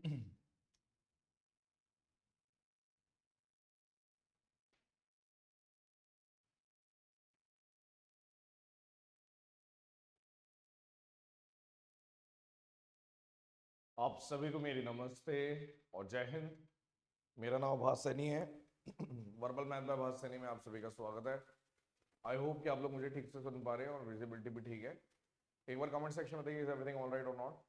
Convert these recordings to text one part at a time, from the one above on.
आप सभी को मेरी नमस्ते और जय हिंद। मेरा नाम भास सैनी है। वर्बल मैथ बाय भास सैनी में आप सभी का स्वागत है। आई होप कि आप लोग मुझे ठीक से सुन पा रहे हैं और विजिबिलिटी भी ठीक है। एक बार कमेंट सेक्शन में बताइए, इज एवरीथिंग ऑल राइट और नॉट।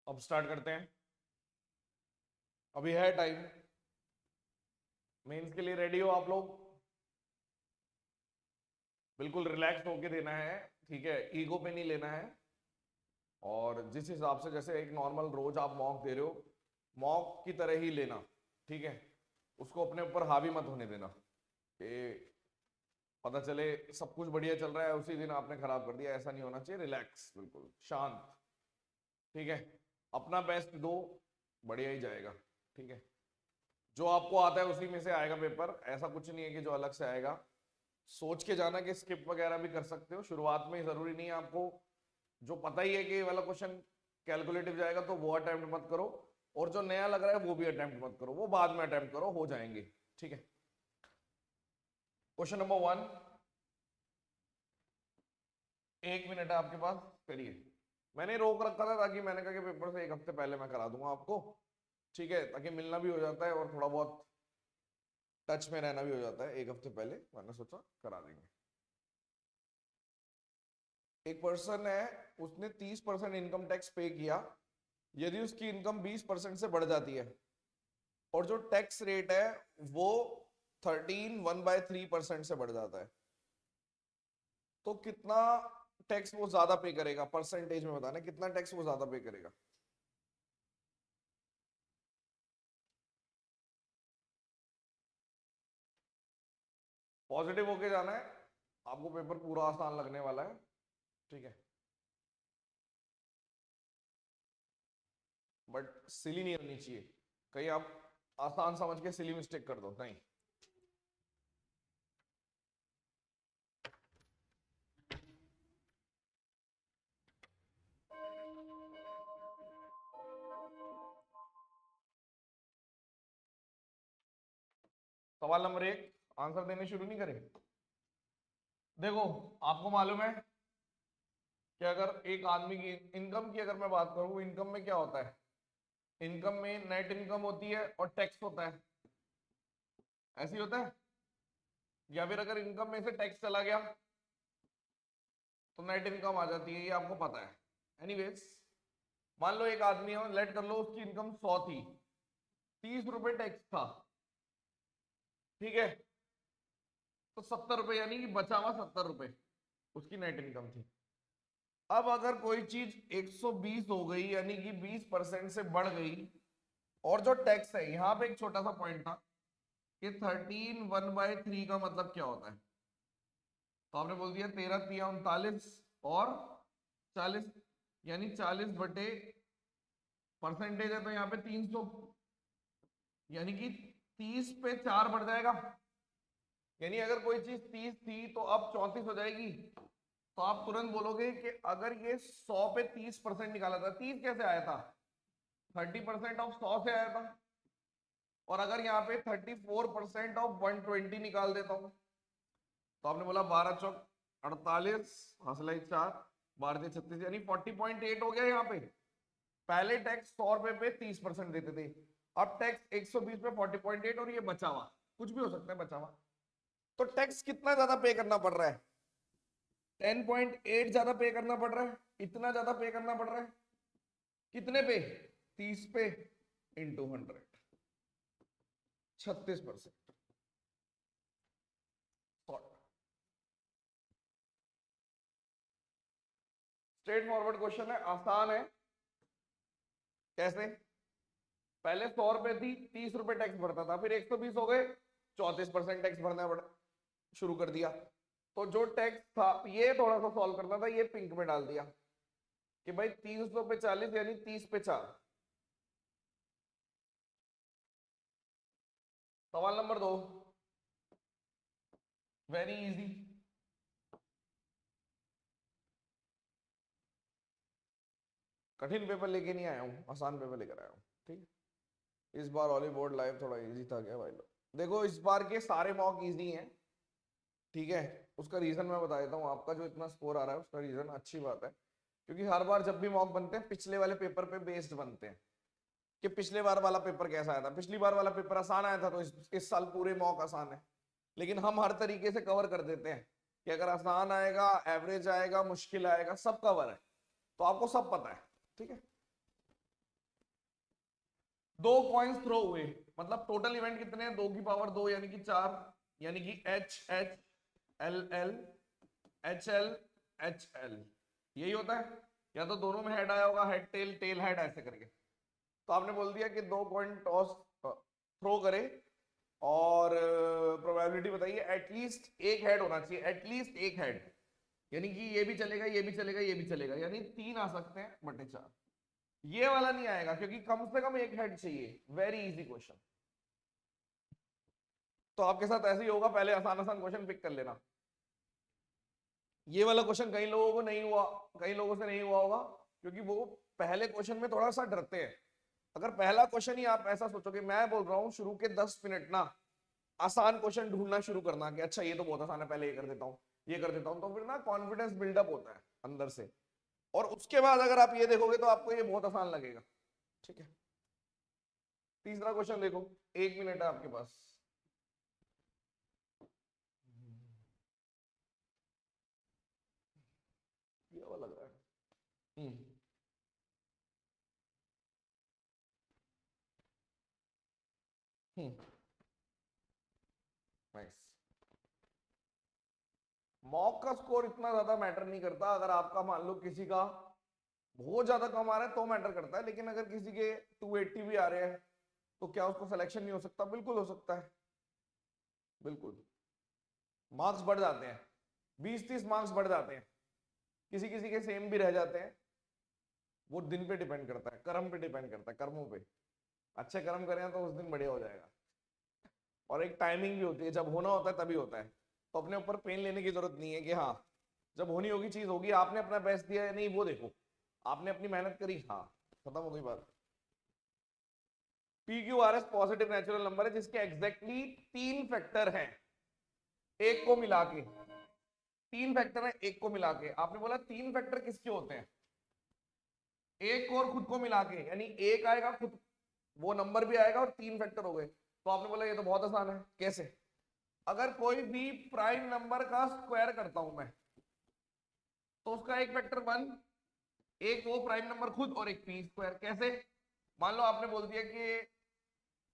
अब स्टार्ट करते हैं। अभी है टाइम। मेंस के लिए रेडी हो आप लोग? बिल्कुल रिलैक्स होके देना है, ठीक है, ईगो पे नहीं लेना है। और जिस हिसाब से जैसे एक नॉर्मल रोज आप मॉक दे रहे हो, मॉक की तरह ही लेना, ठीक है। उसको अपने ऊपर हावी मत होने देना कि पता चले सब कुछ बढ़िया चल रहा है उसी दिन आपने खराब कर दिया। ऐसा नहीं होना चाहिए। रिलैक्स, बिल्कुल शांत, ठीक है। अपना बेस्ट दो, बढ़िया ही जाएगा, ठीक है। जो आपको आता है उसी में से आएगा पेपर। ऐसा कुछ नहीं है कि जो अलग से आएगा। सोच के जाना कि स्किप वगैरह भी कर सकते हो शुरुआत में, जरूरी नहीं है आपको। जो पता ही है कि ये वाला क्वेश्चन कैलकुलेटिव जाएगा तो वो अटेम्प्ट मत करो, और जो नया लग रहा है वो भी अटेम्प्ट मत करो, वो बाद में अटेम्प्ट करो, हो जाएंगे, ठीक है। क्वेश्चन नंबर 1, 1 मिनट है आपके पास, करिए। मैंने रोक रखा था ताकि मैंने कहा कि पेपर से 1 हफ्ते पहले मैं करा दूंगा आपको, ठीक है, ताकि मिलना भी हो जाता है और थोड़ा बहुत टच में रहना भी हो जाता है 1 हफ्ते पहले। मैंने सोचा करा देंगे। एक पर्सन है, उसने 30% इनकम टैक्स पे किया। यदि उसकी इनकम 20% से बढ़ जाती है और जो टैक्स रेट है वो 13 1/3% से बढ़ जाता है, तो कितना टैक्स वो ज्यादा पे करेगा? परसेंटेज में बताना कितना टैक्स वो ज्यादा पे करेगा। पॉजिटिव होके जाना है, आपको पेपर पूरा आसान लगने वाला है, ठीक है। बट सिली नहीं होनी चाहिए, कहीं आप आसान समझ के सिली मिस्टेक कर दो, नहीं। सवाल नंबर 1, आंसर देने शुरू नहीं करें। देखो, आपको मालूम है कि अगर एक आदमी की इनकम की अगर मैं बात करूं, इनकम में क्या होता है? इनकम में नेट इनकम होती है और टैक्स होता है, ऐसे ही होता है। या फिर अगर इनकम में से टैक्स चला गया तो नेट इनकम आ जाती है, ये आपको पता है। एनीवेज, मान लो एक आदमी है, लेट कर लो उसकी इनकम 100 थी, 30 रुपए टैक्स था, ठीक है। तो 70 रुपए, यानी कि बचा हुआ 70 रुपए उसकी नेट इनकम थी। अब अगर कोई चीज 120 हो गई, यानी कि 20% से बढ़ गई, और जो टैक्स है, यहां पे एक छोटा सा पॉइंट था कि 13 1/3 का मतलब क्या होता है। तो आपने बोल दिया 13 3 39 और 40, यानी 40 बटे परसेंटेज है तो यहाँ पे 300, यानी कि 30 पे 4 बढ़ जाएगा। यानी अगर कोई चीज 30 थी तो अब 34 हो जाएगी। तो आप तुरंत बोलोगे कि अगर ये 100 पे 30% निकाला था, 30 कैसे आया था? 30% ऑफ 100 से आया था। और अगर यहाँ पे 34% ऑफ 120 निकाल देता हूं, तो आपने बोला 12 चौक 48, हंसलाई 4, 12 36, यानी 40.8 हो गया यहाँ पे। पहले टैक्स 100 रुपए पे 30% देते थे, अब टैक्स 120 पे 40.8, और ये बचा हुआ कुछ भी हो सकता है बचा हुआ। तो टैक्स कितना ज्यादा पे करना पड़ रहा है? 10.8 ज्यादा पे करना पड़ रहा है। इतना ज्यादा पे करना पड़ रहा है कितने पे? 30 पे इंटू 100, 36%। स्ट्रेट फॉरवर्ड क्वेश्चन है, आसान है। कैसे? पहले 100 रुपए थी, 30 रुपए टैक्स भरता था, फिर 120 हो गए, 34% टैक्स भरना शुरू कर दिया। तो जो टैक्स था, ये थोड़ा सा सॉल्व करना था, ये पिंक में डाल दिया कि भाई 300 पे 40 यानी 30 पे 4। सवाल नंबर 2, वेरी इजी। कठिन पेपर लेके नहीं आया हूं, आसान पेपर लेकर आया हूं। ठीक, इस बार हॉलीवुड लाइव थोड़ा इजी था क्या भाई लोग? देखो इस बार के सारे मॉक इजी हैं, ठीक है। उसका रीजन मैं बता देता हूँ, आपका जो इतना स्कोर आ रहा है उसका रीजन अच्छी बात है, क्योंकि हर बार जब भी मॉक बनते हैं पिछले वाले पेपर पे बेस्ड बनते हैं कि पिछले बार वाला पेपर कैसा आया था। पिछली बार वाला पेपर आसान आया था तो इस साल पूरे मॉक आसान है, लेकिन हम हर तरीके से कवर कर देते हैं कि अगर आसान आएगा, एवरेज आएगा, मुश्किल आएगा, सब कवर है, तो आपको सब पता है। ठीक है, 2 कॉइन्स थ्रो हुए, मतलब टोटल इवेंट कितने हैं? 2 की पावर 2 यानी कि 4, यानी कि H H L L H L H L, यही होता है। या तो दोनों में हेड आया होगा, हेड टेल, टेल हेड, ऐसे करके। तो आपने बोल दिया कि 2 कॉइन टॉस थ्रो करे और प्रोबेबिलिटी बताइए, एटलीस्ट एक हेड होना चाहिए, एटलीस्ट एक हेड, यानी कि ये भी चलेगा, ये भी चलेगा, ये भी चलेगा, यानी 3 आ सकते हैं बटे 4। ये वाला नहीं आएगा क्योंकि कम से कम एक हेड चाहिए। Very easy question. तो आपके साथ ऐसे ही होगा, पहले आसान आसान क्वेश्चन पिक कर लेना। ये वाला क्वेश्चन कई लोगों को नहीं हुआ, कई लोगों से नहीं हुआ होगा, क्योंकि वो पहले क्वेश्चन में थोड़ा सा डरते हैं। अगर पहला क्वेश्चन ही आप ऐसा सोचोगे, मैं बोल रहा हूं शुरू के 10 मिनट ना आसान क्वेश्चन ढूंढना शुरू करना कि अच्छा ये तो बहुत आसान है, पहले ये कर देता हूँ, ये कर देता हूँ, तो फिर ना कॉन्फिडेंस बिल्डअप होता है अंदर से, और उसके बाद अगर आप ये देखोगे तो आपको ये बहुत आसान लगेगा। ठीक है, तीसरा क्वेश्चन देखो, 1 मिनट है आपके पास। ये वाला लग रहा है। नाइस। मॉक का स्कोर इतना ज्यादा मैटर नहीं करता, अगर आपका मान लो किसी का बहुत ज्यादा कम आ रहा है तो मैटर करता है, लेकिन अगर किसी के 280 भी आ रहे हैं तो क्या उसको सिलेक्शन नहीं हो सकता? बिल्कुल हो सकता है, बिल्कुल। मार्क्स बढ़ जाते हैं, 20-30 मार्क्स बढ़ जाते हैं, किसी किसी के सेम भी रह जाते हैं। वो दिन पे डिपेंड करता है, कर्म पे डिपेंड करता है, कर्मों पे। अच्छे कर्म करें तो उस दिन बढ़िया हो जाएगा। और एक टाइमिंग भी होती है, जब होना होता है तभी होता है, तो अपने ऊपर पेन लेने की जरूरत नहीं है कि हाँ जब होनी होगी चीज होगी। आपने अपना बेस्ट दिया या नहीं वो देखो, आपने अपनी मेहनत करी, हाँ खत्म हो गई बात। P Q R S positive natural number है जिसके एग्जैक्टली 3 फैक्टर हैं, एक को मिला के। 3 फैक्टर है एक को मिला के। आपने बोला 3 फैक्टर किसके होते हैं? एक और खुद को मिला के, यानी एक आएगा खुद, वो नंबर भी आएगा और 3 फैक्टर हो गए। तो आपने बोला ये तो बहुत आसान है। कैसे? अगर कोई भी प्राइम नंबर का स्क्वायर करता हूं मैं, तो उसका एक फैक्टर 1, एक वो प्राइम नंबर खुद, और एक पी स्क्वायर। कैसे? मान लो आपने बोल दिया कि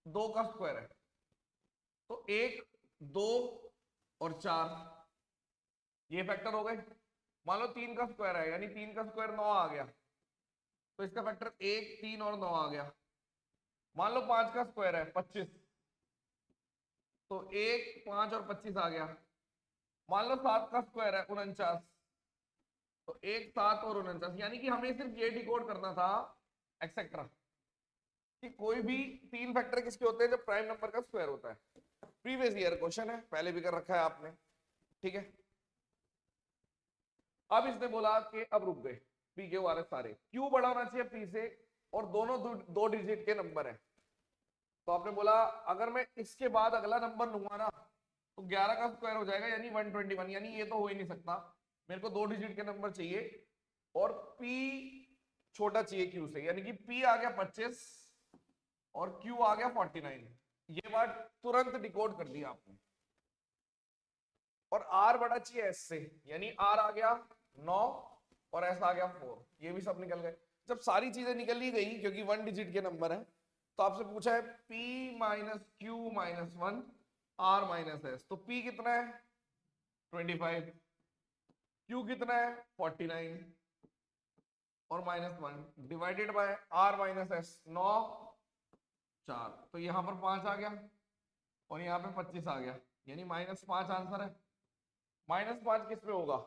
2 का स्क्वायर है, तो 1, 2 और 4 ये फैक्टर हो गए। मान लो 3 का स्क्वायर है, यानी 3 का स्क्वायर 9 आ गया, तो इसका फैक्टर 1, 3 और 9 आ गया। मान लो 5 का स्क्वायर है 25, तो 1, 5 और 25 आ गया। मान लो 7 का स्क्वायर है 49, तो 1, 7 और 49, यानी कि हमें सिर्फ ये डिकोड करना था एक्सेट्रा कि कोई भी 3 फैक्टर किसके होते हैं? जब प्राइम नंबर का स्क्वायर होता है। प्रीवियस ईयर क्वेश्चन है, पहले भी कर रखा है आपने। ठीक है, अब इसने बोला कि अब रुक गए, पी क्यू आर एस सारे, क्यू बड़ा होना चाहिए पी से, और दोनों 2 डिजिट के नंबर है। तो आपने बोला अगर मैं इसके बाद अगला नंबर लूंगा ना, तो 11 का स्क्वायर हो जाएगा, यानी 121, यानी ये तो हो ही नहीं सकता, मेरे को 2 डिजिट के नंबर चाहिए, और P छोटा चाहिए Q से, यानी कि P आ गया 25 और Q आ गया 49। ये बात तुरंत डिकोड कर दी आपने। और R बड़ा चाहिए S से, यानी R आ गया 9 और S आ गया 4, ये भी सब निकल गए। जब सारी चीजें निकल ही गई, क्योंकि 1 डिजिट के नंबर है, तो आपसे पूछा है P minus Q minus 1 R minus S, तो P कितना है 25, Q कितना है 49, और -1 divided by r minus S, 9 4, तो यहां पर 5 आ गया और यहाँ पे 25 आ गया, यानी -5 आंसर है। -5 किस पे होगा?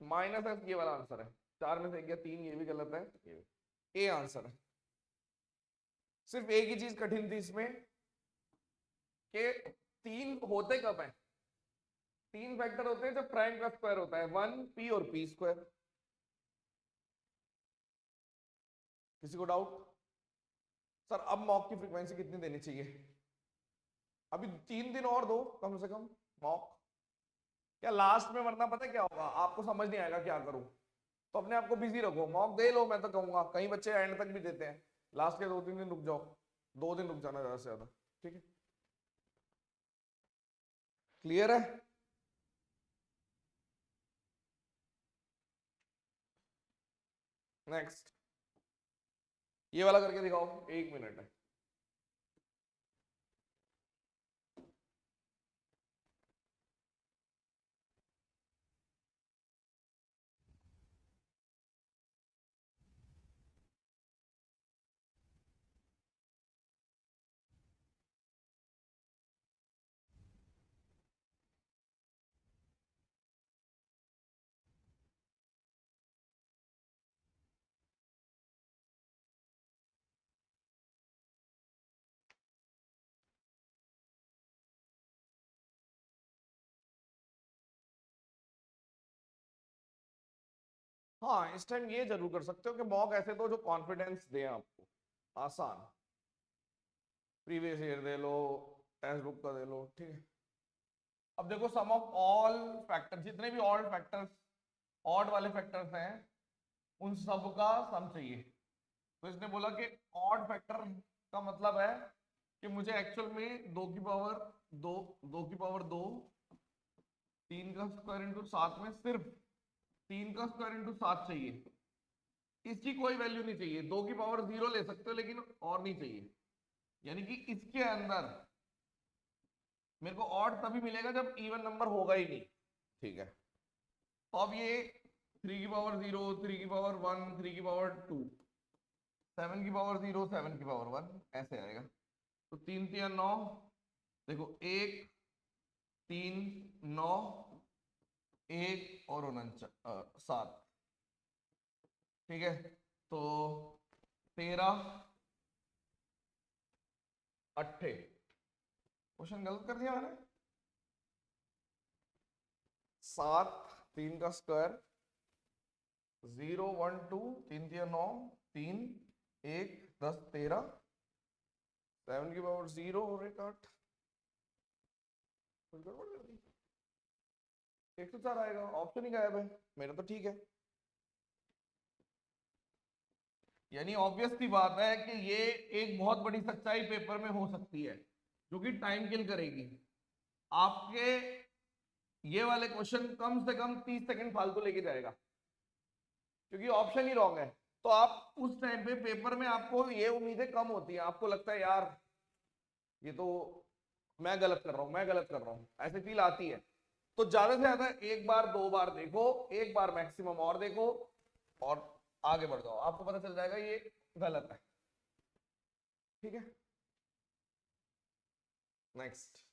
-s ये वाला आंसर है। 4 में से एक या 3, ये भी गलत है, ये भी। ए आंसर है। सिर्फ एक ही चीज कठिन थी इसमें कि 3 होते कब है? 3 फैक्टर होते हैं जब प्राइम का स्क्वायर होता है, 1 p और p स्क्वायर। किसी को डाउट? सर अब मॉक की फ्रीक्वेंसी कितनी देनी चाहिए? अभी 3 दिन और दो कम से कम मॉक। क्या लास्ट में, वरना पता है क्या होगा, आपको समझ नहीं आएगा क्या करूं। तो अपने आप को बिजी रखो, मॉक दे लो, मैं तो कहूंगा। कई बच्चे एंड तक भी देते हैं, लास्ट के 2-3 दिन रुक जाओ, 2 दिन रुक जाना ज्यादा से ज्यादा, ठीक है? क्लियर है? नेक्स्ट, ये वाला करके दिखाओ, 1 मिनट है। हाँ, इस टाइम ये जरूर कर सकते हो कि मॉक ऐसे दो जो कॉन्फिडेंस दे आपको, आसान। प्रीवियस ईयर दे लो, टेक्स्ट बुक का दे लो, ठीक है? अब देखो, सम ऑफ ऑल फैक्टर, जितने भी ऑड फैक्टर्स, ऑड वाले फैक्टर्स हैं, उन सब का सम चाहिए। तो इसने बोला कि ऑड फैक्टर का मतलब है कि मुझे एक्चुअल में 2 की पावर 2, 2 की पावर 2, 3 का स्क्वायर इंटू 7 में सिर्फ 3 का स्क्वायर इंटू 7 चाहिए। इसकी कोई वैल्यू नहीं चाहिए। 2 की पावर 0 ले सकते हो, लेकिन और नहीं चाहिए। यानी कि इसके अंदर मेरे को ऑड तभी मिलेगा जब इवन नंबर होगा ही नहीं, ठीक है? तो अब ये 3 की पावर 0, 3 की पावर 1, 3 की पावर 2, 7 की पावर 0, 7 की पावर 1, ऐसे आएगा। तो 3 3 9, देखो 1 3 9, 1 और 7, ठीक है? तो 13 8, क्वेश्चन गलत कर दिया मैंने। 7, 3 का स्क्वायर, 0 1 2, 3 3 9, 3 1 10 13, 7 की पावर 0 और 1 8, कुछ गड़बड़ कर दी। 104 आएगा, ऑप्शन ही गायब है मेरा, तो ठीक है। यानी ऑब्वियस सी बात है कि ये एक बहुत बड़ी सच्चाई पेपर में हो सकती है, जो कि टाइम किल करेगी आपके। ये वाले क्वेश्चन कम से कम 30 सेकंड फालतू लेके जाएगा, क्योंकि ऑप्शन ही रॉन्ग है। तो आप उस टाइम पे पेपर में, आपको ये उम्मीदें कम होती है, आपको लगता है यार ये तो मैं गलत कर रहा हूं, मैं गलत कर रहा हूं, ऐसी फील आती है। तो ज्यादा से ज्यादा एक बार 2 बार देखो, एक बार मैक्सिमम और देखो, और आगे बढ़ जाओ, आपको पता चल जाएगा ये गलत है, ठीक है? नेक्स्ट,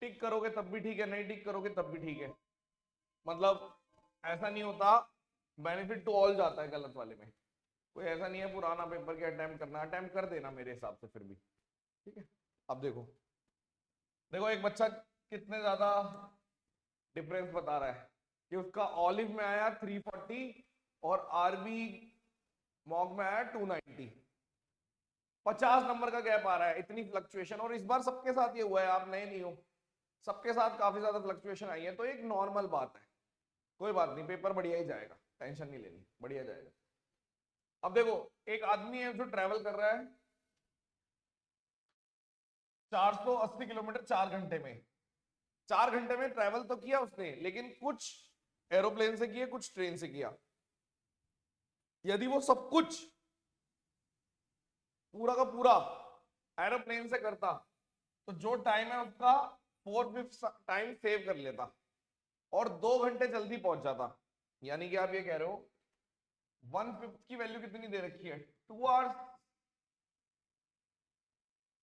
टिक करोगे तब भी ठीक है, नहीं टिक करोगे तब भी ठीक है। मतलब ऐसा नहीं होता, बेनिफिट टू ऑल जाता है गलत वाले में। कोई ऐसा नहीं है पुराना पेपर के अटेम्प्ट करना, अटेम्प्ट कर देना मेरे हिसाब से फिर भी, ठीक है। अब देखो, देखो एक बच्चा कितने ज्यादा डिफरेंस बता रहा है कि उसका ऑलिव में आया 340 और आरबी मॉक में आया 290। 50 नंबर का गैप आ रहा है, इतनी फ्लक्चुएशन। और इस बार सबके साथ ये हुआ है, आप नए नहीं हो, सबके साथ काफी ज्यादा फ्लक्चुएशन आई है, तो एक नॉर्मल बात है। कोई बात नहीं, पेपर बढ़िया ही जाएगा, टेंशन नहीं लेनी, बढ़िया जाएगा। अब देखो, एक आदमी है जो ट्रेवल कर रहा है 480 किलोमीटर 4 घंटे में। 4 घंटे में ट्रेवल तो किया उसने, लेकिन कुछ एरोप्लेन से किया, कुछ ट्रेन से किया। यदि वो सब कुछ पूरा का पूरा एरोप्लेन से करता तो जो टाइम है उसका 4/5 टाइम सेव कर लेता और 2 घंटे जल्दी पहुंच जाता। यानी कि आप ये कह रहे हो 1/5 की वैल्यू कितनी दे रखी है, 2 आवर्स।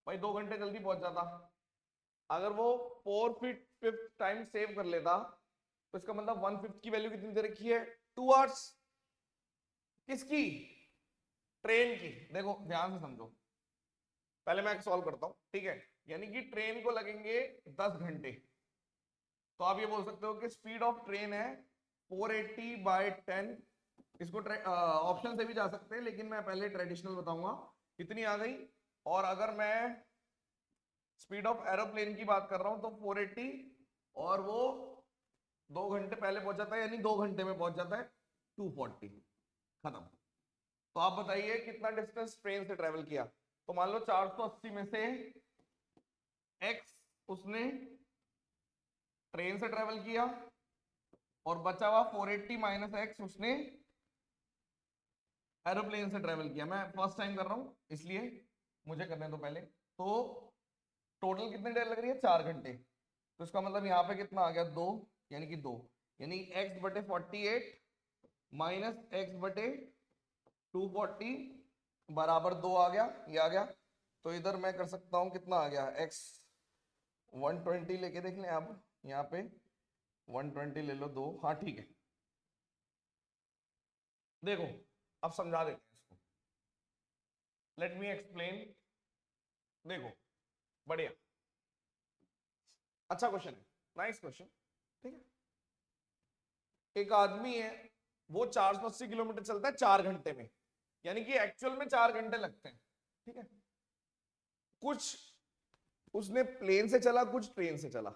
भाई 2 घंटे जल्दी पहुंच जाता। अगर वो 4/5 टाइम सेव कर लेता तो इसका मतलब 1/5 की वैल्यू कितनी दे रखी है, 2 आवर्स। किसकी? ट्रेन की। देखो ध्यान से समझो, पहले मैं सॉल्व करता हूं, ठीक है। यानी कि ट्रेन को लगेंगे 10 घंटे, तो आप ये बोल सकते हो कि स्पीड ऑफ ट्रेन है 480/10। इसको ऑप्शन से भी जा सकते हैं, लेकिन मैं पहले ट्रेडिशनल बताऊंगा। कितनी आ गई? और अगर मैं स्पीड ऑफ एरोप्लेन की बात कर रहा हूं तो 480, और वो 2 घंटे पहले पहुंच जाता है, यानी 2 घंटे में पहुंच जाता है 240। खत्म। तो आप बताइए कितना डिस्टेंस ट्रेन से ट्रेवल किया। तो मान लो 480 में से x उसने ट्रेन से ट्रेवल किया और बचा हुआ 480 माइनस x उसने एरोप्लेन से ट्रेवल किया। मैं फर्स्ट टाइम कर रहा हूं इसलिए मुझे करने दो पहले। तो टोटल कितनी देर लग रही है, 4 घंटे। तो इसका मतलब यहाँ पे कितना आ गया, 2, यानी कि 2, यानी x/48 माइनस x/240 बराबर 2 आ गया, ये आ गया। तो इधर मैं कर सकता हूं, कितना आ गया, x 120 लेके देख लें आप, यहाँ पे 120 ले लो, 2, हाँ ठीक है। देखो अब समझा देते हैं इसको, लेट मी एक्सप्लेन। देखो बढ़िया, अच्छा क्वेश्चन है, नाइस क्वेश्चन, ठीक है। एक आदमी है, वो 480 किलोमीटर चलता है 4 घंटे में, यानी कि एक्चुअल में 4 घंटे लगते हैं, ठीक है। कुछ उसने प्लेन से चला, कुछ ट्रेन से चला।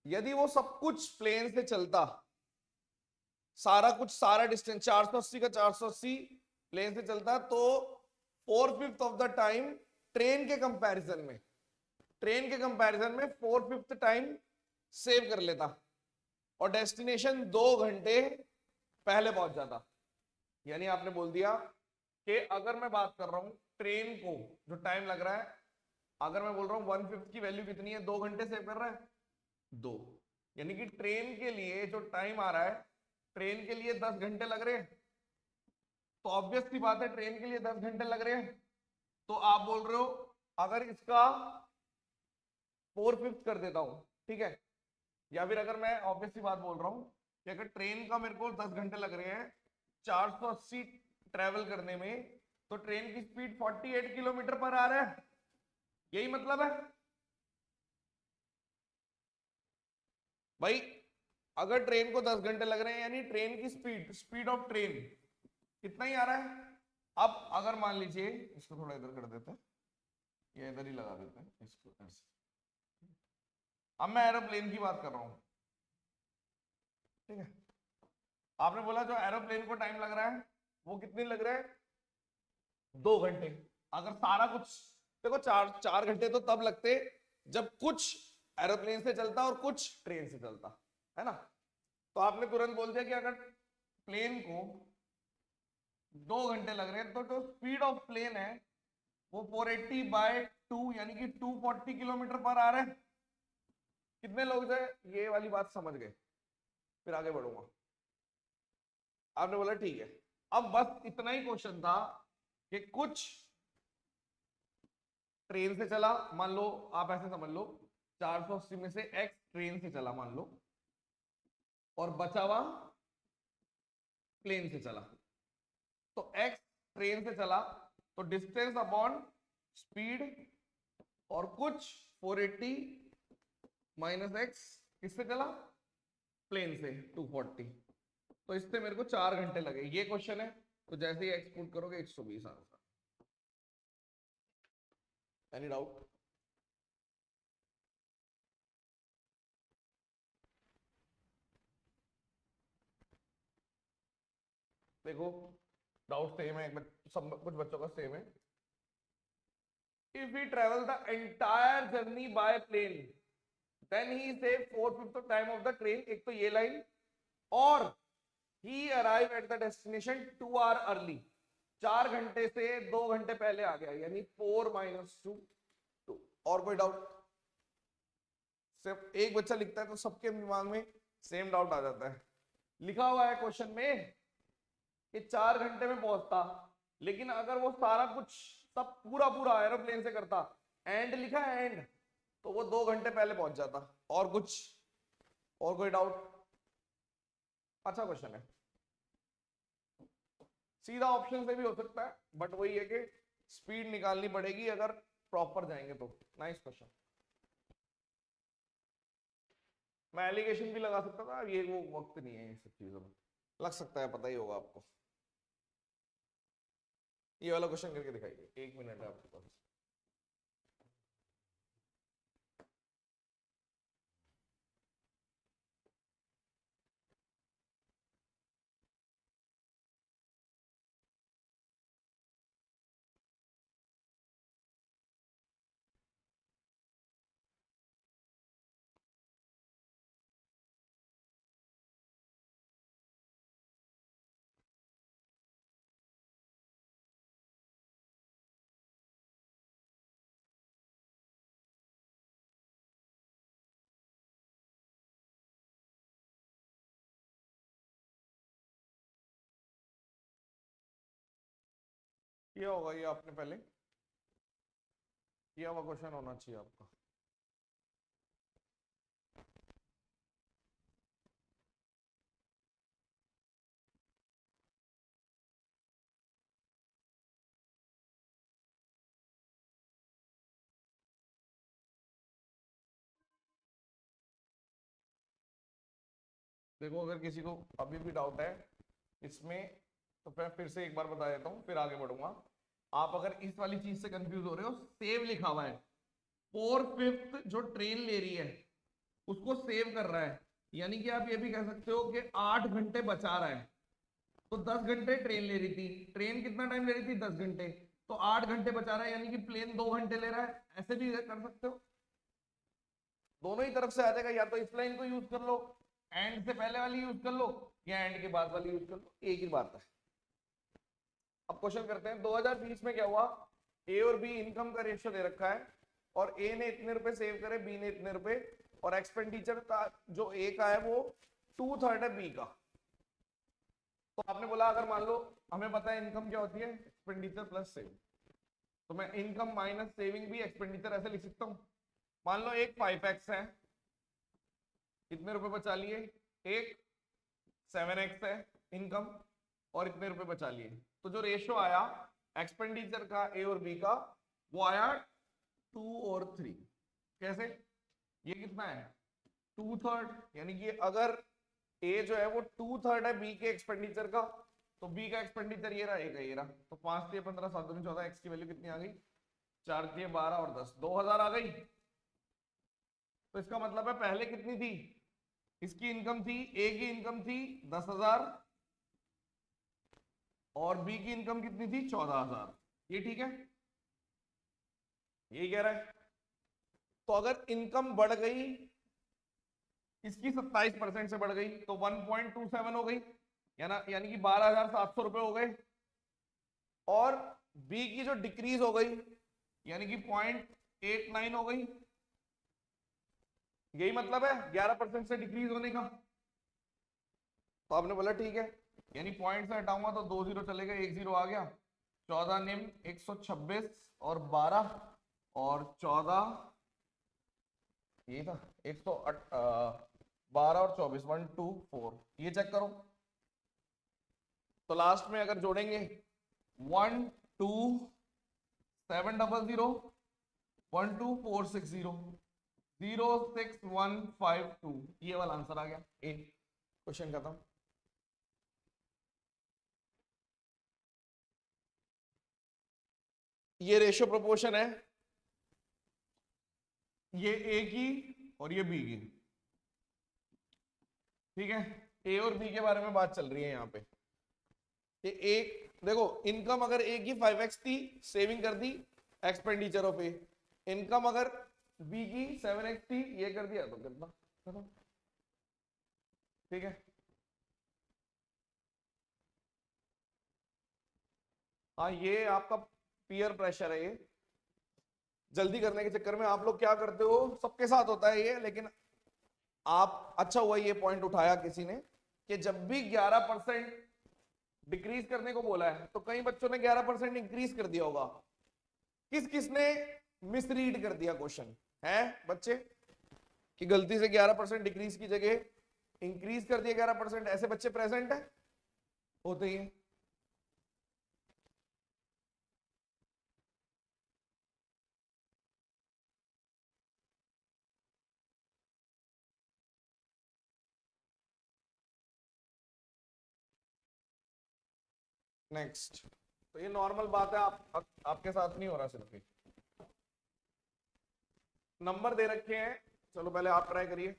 यदि वो सब कुछ प्लेन से चलता, सारा कुछ, सारा डिस्टेंस 480 का 480 प्लेन से चलता, तो 4/5 ऑफ द टाइम ट्रेन के कंपैरिजन में, ट्रेन के कंपैरिजन में 4/5 टाइम सेव कर लेता और डेस्टिनेशन 2 घंटे पहले पहुंच जाता। यानी आपने बोल दिया कि अगर मैं बात कर रहा हूं ट्रेन को जो टाइम लग रहा है, अगर मैं बोल रहा हूं 1/5 की वैल्यू कितनी है, 2 घंटे सेव कर रहा है, 2। यानी कि ट्रेन के लिए जो टाइम आ रहा है, ट्रेन के लिए 10 घंटे लग रहे हैं, तो ऑब्वियस सी बात है ट्रेन के लिए 10 घंटे लग रहे हैं। तो आप बोल रहे हो अगर इसका 4/5 कर देता हूं, ठीक है, या फिर अगर मैं ऑब्वियस सी बात बोल रहा हूं कि अगर ट्रेन का मेरे को 10 घंटे लग रहे हैं 480 ट्रेवल करने में, तो ट्रेन की स्पीड 48 किलोमीटर पर आ रहा है, यही मतलब है भाई। अगर ट्रेन को 10 घंटे लग रहे हैं, यानी ट्रेन की स्पीड, स्पीड ऑफ ट्रेन कितना ही आ रहा है। अब अगर मान लीजिए, इसको थोड़ा इधर कर देते हैं, या इधर ही लगा देते हैं इसको ऐसे। अब मैं एरोप्लेन की बात कर रहा हूं, ठीक है। आपने बोला जो एरोप्लेन को टाइम लग रहा है वो कितनी लग रहा है, 2 घंटे। अगर सारा कुछ, देखो 4 घंटे तो तब लगते जब कुछ एरोप्लेन से चलता और कुछ ट्रेन से चलता, है ना। तो आपने तुरंत बोल दिया कि अगर प्लेन को 2 घंटे लग रहे हैं, तो स्पीड ऑफ प्लेन है वो 480/2 यानी कि 240 किलोमीटर पर आ रहे हैं। कितने लोग जो ये वाली बात समझ गए? फिर आगे बढ़ूंगा। आपने बोला ठीक है। अब बस इतना ही क्वेश्चन था कि कुछ ट्रेन से चला, मान लो आप ऐसे समझ लो 480 में से x ट्रेन से चला मान लो, और बचा हुआ प्लेन से चला। तो x ट्रेन से चला तो डिस्टेंस अपॉन स्पीड और कुछ 480 माइनस एक्स किससे चला, प्लेन से 240। तो इससे मेरे को 4 घंटे लगे। ये क्वेश्चन है, तो जैसे ही एक्स पुट करोगे 120 आंसर। Any doubt? देखो डाउट सेम है, सब कुछ बच्चों का सेम है। If he travel the entire journey by plane, then he save 4/5 of time of the train। एक तो ये लाइन, और he arrive at the destination 2 hour early। 4 घंटे से 2 घंटे पहले आ गया, यानी 4 - 2 2। और कोई डाउट? सिर्फ एक बच्चा लिखता है तो सबके दिमाग में सेम डाउट आ जाता है। लिखा हुआ है क्वेश्चन में कि 4 घंटे में पहुंचता, लेकिन अगर वो सारा कुछ सब पूरा एरोप्लेन से करता, एंड लिखा है एंड, तो वो 2 घंटे पहले पहुंच जाता। और कुछ? और कोई डाउट? अच्छा क्वेश्चन है, सीधा ऑप्शन से भी हो सकता है, बट वही है कि स्पीड निकालनी पड़ेगी अगर प्रॉपर जाएंगे तो। Nice question. मैं एलिगेशन भी लगा सकता था, ये वो वक्त नहीं है ये सब चीजों में। लग सकता है, पता ही होगा आपको। ये वाला क्वेश्चन करके दिखाइए, 1 मिनट है आपके पास। किया होगा ये आपने पहले, किया हुआ क्वेश्चन होना चाहिए आपका। देखो अगर किसी को अभी भी डाउट है इसमें, तो मैं फिर से एक बार बता देता हूँ, फिर आगे बढ़ूंगा। आप अगर इस वाली चीज से कंफ्यूज हो रहे हो, सेव लिखा हुआ है, 4/5 जो ट्रेन ले रही है उसको सेव कर रहा है, यानी कि आप ये भी कह सकते हो कि 8 घंटे बचा रहा है। तो 10 घंटे ट्रेन ले रही थी, ट्रेन कितना टाइम ले रही थी, 10 घंटे, तो 8 घंटे बचा रहा है, यानी कि प्लेन 2 घंटे ले रहा है। ऐसे भी कर सकते हो, दोनों ही तरफ से आ जाएगा। या तो इस लाइन को यूज कर लो, एंड से पहले वाली यूज कर लो, या एंड के बाद वाली यूज कर लो, एक ही बात है। अब क्वेश्चन करते हैं। 2020 में क्या हुआ, ए और बी इनकम का रेशियो दे रखा है, और ए ने इतने रुपए सेव करे, बी ने इतने रुपए, और एक्सपेंडिचर का जो ए का है वो 2/3 है बी का। तो आपने बोला अगर मान लो हमें पता है इनकम क्या होती है, एक्सपेंडिचर प्लस सेविंग, तो मैं इनकम माइनस सेविंग भी एक्सपेंडिचर ऐसे लिख सकता हूं। मान लो एक 5x है, इतने रुपए बचा लिए, एक 7x है इनकम और इतने रुपए बचा लिए। तो जो रेशियो आया एक्सपेंडिचर का ए और बी का, वो आया 2 और 3। कैसे? ये कितना है, 2/3, यानी कि अगर ए जो है वो 2/3 है बी के एक्सपेंडिचर का, तो बी का एक्सपेंडिचर ये रहा, ए का ये रहा। तो 5 × 15 7 × 14, एक्स की वैल्यू कितनी आ गई, 4 × 12 और 10, 2000 आ गई। तो इसका मतलब है पहले कितनी थी, इसकी इनकम थी, ए की इनकम थी 10,000 और बी की इनकम कितनी थी, 14,000। ये ठीक है, यही कह रहा है। तो अगर इनकम बढ़ गई, इसकी 27% से बढ़ गई, तो 1.27 हो गई, यानी कि 12,700 रुपए हो गए। और बी की जो डिक्रीज हो गई, यानी कि 0.89 हो गई। यही मतलब है 11% से डिक्रीज होने का। तो आपने बोला ठीक है, यानी पॉइंट से हटाऊंगा तो 2 0 चलेगा, 1 0 आ गया। 14 निम 126 और 12 और 14, ये था 12 और 24, 1 2 4, ये चेक करो। तो लास्ट में अगर जोड़ेंगे 1 2 7 0 0 1 2 4 6 0 0 6 1 5 2, ये वाला आंसर आ गया ए। क्वेश्चन खत्म। ये रेशियो प्रोपोर्शन है, ये ए की और ये बी की, ठीक है। ए और बी के बारे में बात चल रही है यहाँ पे। ये एक देखो, इनकम अगर ए की 5x थी, सेविंग कर दी एक्सपेंडिचर ऑफ ए। इनकम अगर बी की 7x थी, ये कर दिया तो कितना, ठीक है। हाँ, ये आपका पीयर प्रेशर है। ये जल्दी करने के चक्कर में आप लोग क्या करते हो, सबके साथ होता है ये, लेकिन आप, अच्छा हुआ ये पॉइंट उठाया किसी ने कि जब भी 11% डिक्रीज करने को बोला है तो कई बच्चों ने 11% इंक्रीज कर दिया होगा। किस किसने मिसरीड कर दिया क्वेश्चन है बच्चे, कि गलती से 11% डिक्रीज की जगह इंक्रीज कर दिया 11%? ऐसे बच्चे प्रेजेंट है, होते ही हैं। नेक्स्ट, तो ये नॉर्मल बात है, आपके साथ नहीं हो रहा, सिर्फ ही नंबर दे रखे हैं। चलो पहले आप ट्राई करिए,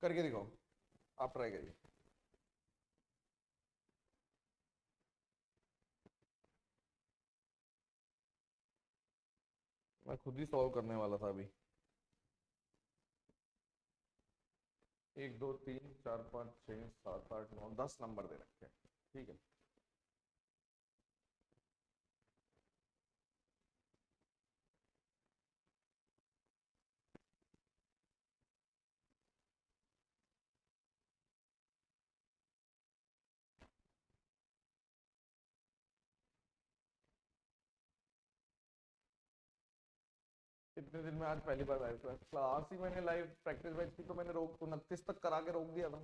करके दिखाओ, आप ट्राई करिए। मैं खुद ही सॉल्व करने वाला था अभी। 1 2 3 4 5 6 7 8 9 10 नंबर दे रखे हैं, ठीक है। इतने दिन में आज पहली बार लाइव क्लास ही मैंने लाइव प्रैक्टिस बैच की तो मैंने रोक 29 तक करा के रोक दिया था।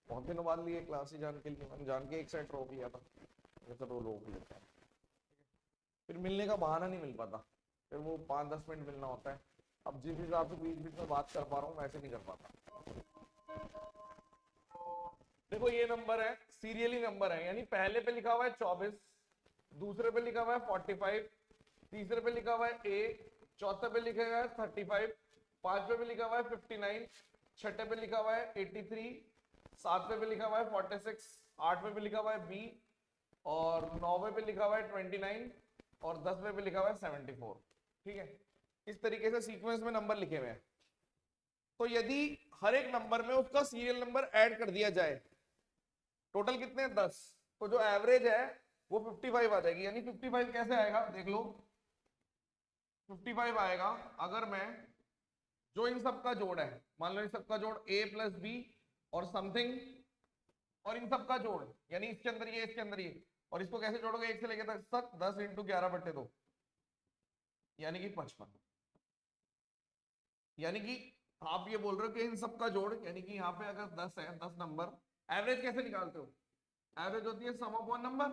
बहुत दिनों बाद लिए क्लास ही जान के लिए, मैंने जान के एक सेट रोक लिया था, चलो रोक लेते हैं। फिर मिलने का बहाना नहीं मिल पाता, फिर वो 5-10 मिनट मिलना होता है। अब जिस हिसाब से बीच बीच में बात कर पा रहा हूँ वैसे नहीं कर पाता। देखो ये नंबर है, सीरियली नंबर है, यानी पहले पे लिखा हुआ है 24, दूसरे पे लिखा हुआ है 45, तीसरे पे लिखा हुआ है ए, चौथे पे लिखा हुआ है 35, पांचवे पे लिखा हुआ है 59, छठे पे लिखा हुआ है 83, सातवें पे लिखा हुआ है 46, आठवें पे लिखा हुआ है बी, और नौवे पे लिखा हुआ है 29, और 10वें पे लिखा हुआ है 74, ठीक है। इस तरीके से सीक्वेंस में नंबर लिखे हुए हैं। तो यदि हर एक नंबर में उसका सीरियल नंबर ऐड कर दिया जाए, टोटल कितने हैं 10, तो जो एवरेज है वो 55 आ जाएगी। यानी 55 कैसे आएगा देख लो, 55 आएगा अगर मैं जो इन सब का जोड़ है, मान लो इन सब का जोड़ a प्लस बी और समथिंग, और इन सब का जोड़ यानी इसके अंदर ये, इसके अंदर ये, और इसको कैसे जोड़ोगे 1 से लेकर 10 तक, 10 इंटू 11/2, यानी कि 55। यानी कि आप ये बोल रहे हो कि इन सब का जोड़, यानी कि यहाँ पे अगर 10 है, 10 नंबर, एवरेज कैसे निकालते हो, एवरेज होती है सम ऑफ वन नंबर,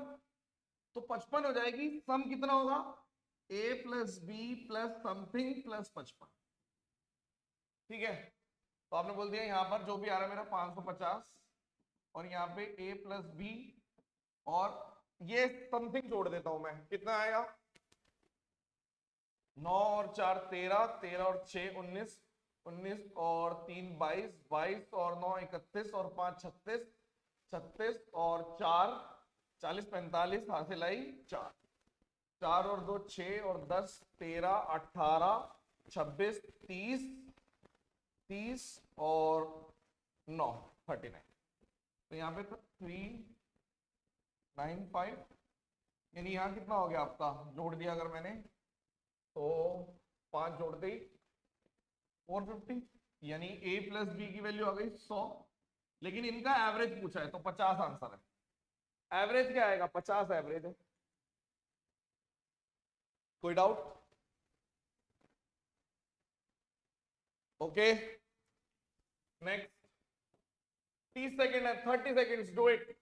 तो 55 हो जाएगी। सम कितना होगा, a plus B plus something plus 55, ठीक है। तो आपने बोल दिया यहाँ पर जो भी आ रहा है मेरा 550, और यहाँ पे a प्लस बी, और ये समथिंग जोड़ देता हूं मैं, कितना आएगा, 9 और 4 13, 13 और 6 19, 19 और 3 22, 22 और 9 31, और 5 36, 36 और 4 40, 45, हासिल आई 4, 4 और 2 6 और 10 13 18 26 30 30 और 9 39, तो यहाँ पे 395, यानी यहाँ कितना हो गया आपका, जोड़ दिया अगर मैंने तो 5 जोड़ते ही 450, यानी a प्लस बी की वैल्यू आ गई 100, लेकिन इनका एवरेज पूछा है तो 50 आंसर है। एवरेज क्या आएगा, 50 एवरेज है। कोई डाउट? ओके नेक्स्ट 30 सेकेंड है, 30 सेकेंड्स, डू इट।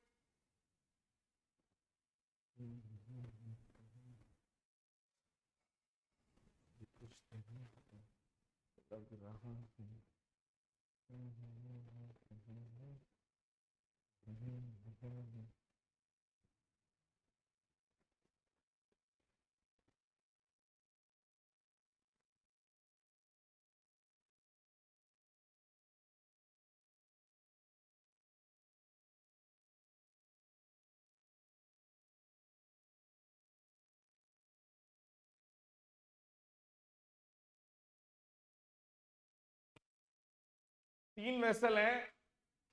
तीन वेसल हैं,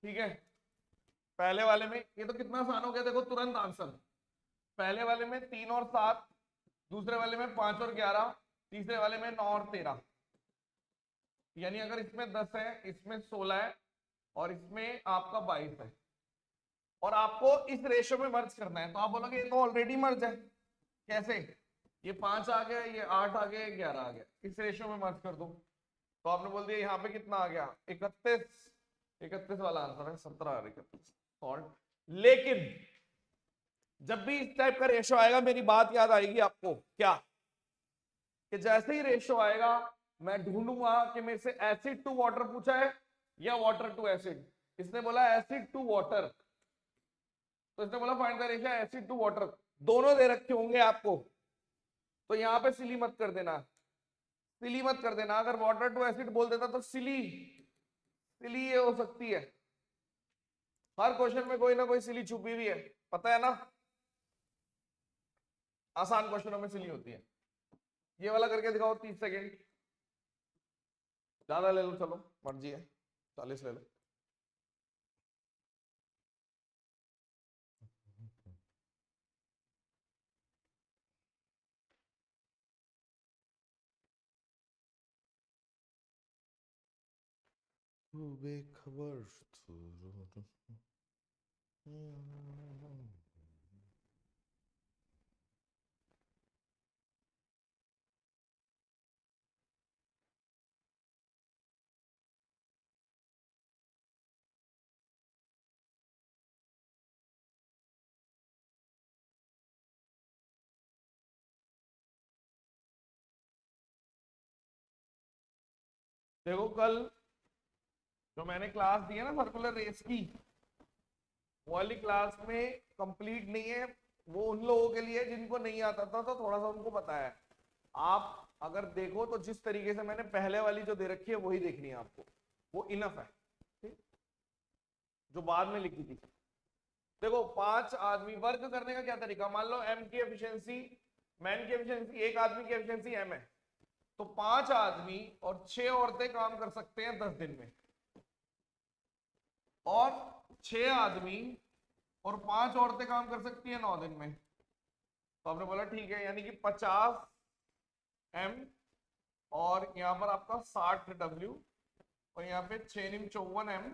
ठीक है। पहले वाले में ये तो कितना आसान हो गया, देखो तुरंत आंसर। पहले वाले में 3 और 7, दूसरे वाले में 5 और 11, तीसरे वाले में 9 और 13। यानी अगर इसमें 10 है, इसमें 16 है और इसमें आपका 22 है, और आपको इस रेशो में मर्ज करना है। तो आप बोलोगे ये तो ऑलरेडी मर्ज है, कैसे? ये 5 आ गया, ये 8 आ गया, 11 आ गया, इस रेशो में मर्ज कर दो। तो आपने बोल दिया यहाँ पे कितना आ गया, 31। 31 वाला आंसर है, 17 और 31 सॉल्व। लेकिन जब भी इस टाइप का रेशो आएगा, मेरी बात याद आएगी आपको क्या, कि जैसे ही रेशो आएगा मैं ढूंढूंगा कि मेरे से एसिड टू वाटर पूछा है या वाटर टू एसिड। इसने बोला एसिड टू वाटर, तो इसने बोला find the ratio acid to water, दोनों दे रखे होंगे आपको। तो यहां पे सिली मत कर देना, सिली मत कर देना। अगर वाटर टू एसिड बोल देता तो सिली सिली ये हो सकती है। हर क्वेश्चन में कोई ना कोई सिली छुपी हुई है, पता है ना। आसान क्वेश्चनों में सिली होती है। ये वाला करके दिखाओ, 30 सेकेंड। ज्यादा ले लो, चलो मर्जी है, 40 ले लो। बेखबर देखो, कल जो मैंने क्लास दी है ना सर्कुलर रेस की, वो वाली क्लास में कंप्लीट नहीं है। वो उन लोगों के लिए जिनको नहीं आता था, तो थोड़ा सा उनको बताया है। आप अगर देखो तो जिस तरीके से मैंने पहले वाली जो दे रखी है वही देखनी है आपको, वो इनफ है। ठीक, जो बाद में लिखी थी। देखो 5 आदमी वर्क करने का क्या तरीका, मान लो एम की एफिशिएंसी, मैन की एफिशिएंसी, एक आदमी की एफिशिएंसी एम है, तो 5 आदमी और 6 औरतें काम कर सकते हैं 10 दिन में, और 6 आदमी और 5 औरतें काम कर सकती हैं 9 दिन में। तो आपने बोला ठीक है, यानी कि 50 एम और यहाँ पर आपका 60 डब्ल्यू, और यहाँ पे 6 निम 54 एम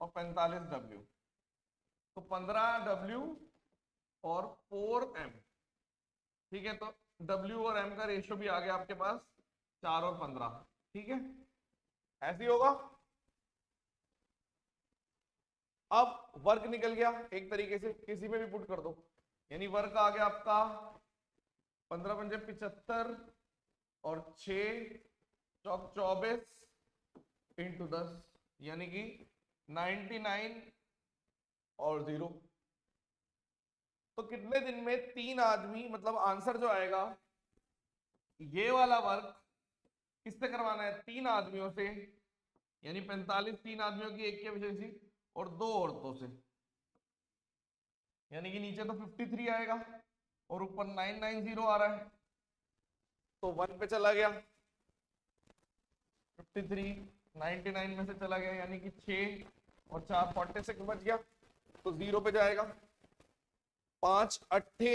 और 45 डब्ल्यू, तो 15 डब्ल्यू और 4 एम। ठीक है, तो डब्ल्यू और एम का रेशियो भी आ गया आपके पास 4 और 15। ठीक है, ऐसे ही होगा। अब वर्क निकल गया एक तरीके से, किसी में भी पुट कर दो, यानी वर्क आ गया आपका 15 पंजे 75 और 6 चौक 24 इंटू 10, यानी कि 99 और 0। तो कितने दिन में 3 आदमी, मतलब आंसर जो आएगा, ये वाला वर्क किससे करवाना है, 3 आदमियों से, यानी 45 3 आदमियों की एक की एफिशिएंसी और 2 औरतों से, यानी कि नीचे तो 53 आएगा और ऊपर 990 आ रहा है, तो 1 पे चला गया, 53 99 में से चला गया, यानी कि 6 और 4 46 बच गया, तो 0 पे जाएगा। 5 अट्ठे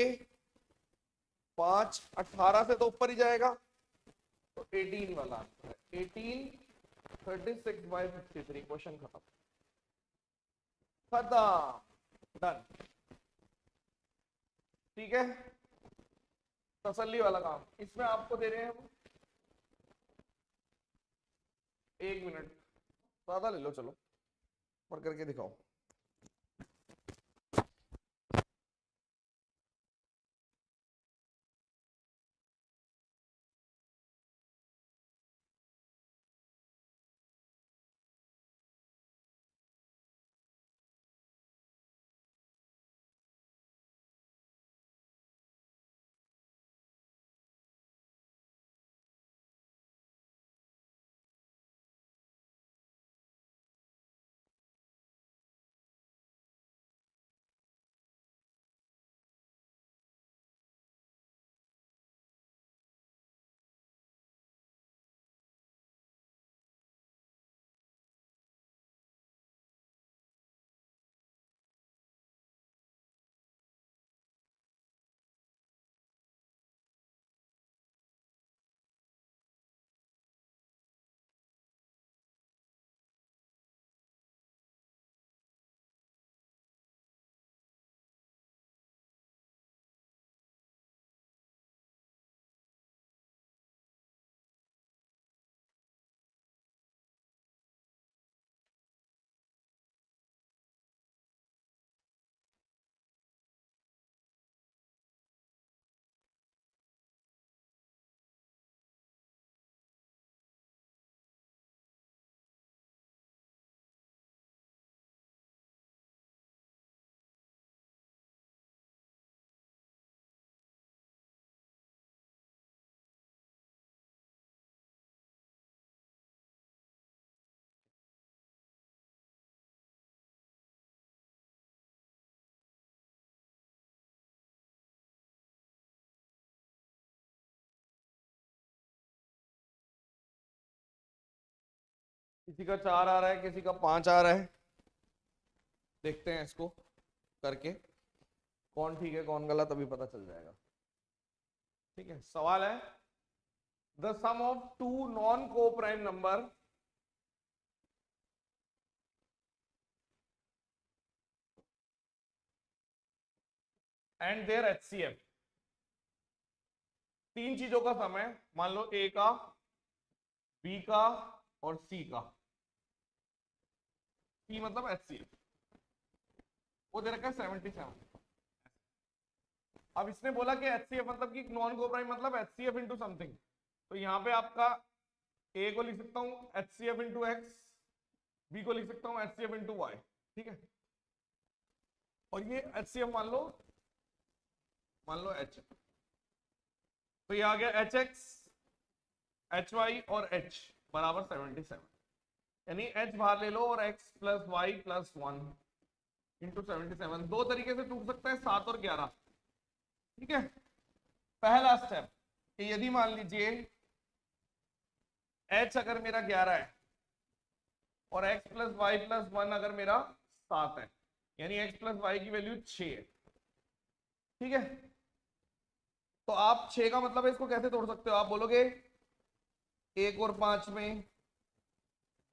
5 18 से तो ऊपर ही जाएगा, तो 18 वाला आंसर है 18 36/53। क्वेश्चन खत्म, खत्म, डन। ठीक है, तसल्ली वाला काम इसमें आपको दे रहे हैं हम 1 मिनट ज्यादा ले लो, चलो पर करके दिखाओ। किसी का 4 आ रहा है, किसी का 5 आ रहा है। देखते हैं इसको करके कौन ठीक है कौन गलत, अभी पता चल जाएगा। ठीक है, सवाल है the sum of two non co prime number and their HCF. 3 चीजों का सम है, मान लो ए का, बी का और सी का। सी मतलब एचसीएफ, वो दे रखा है 77। अब इसने बोला कि एचसीएफ मतलब कि नॉन को प्राइम मतलब एचसीएफ इंटू समथिंग, तो यहाँ पे आपका ए को लिख सकता हूँ एचसीएफ इंटू एक्स, बी को लिख सकता हूँ एचसीएफ इंटू वाई। ठीक है, और ये एचसीएफ मान लो एच, तो ये आ गया एच एक्स, एच वाई और एच बराबर 77, यानी एच बाहर ले लो और X plus Y plus 1 into 77। दो तरीके से टूट सकता है, 7 और 11। ठीक है, पहला स्टेप कि यदि मान लीजिए h अगर मेरा 11 है और x प्लस वाई प्लस 1 अगर मेरा 7 है, यानी x प्लस वाई की वैल्यू 6 है। ठीक है, तो आप 6 का मतलब है इसको कैसे तोड़ सकते हो? आप बोलोगे 1 और 5 में,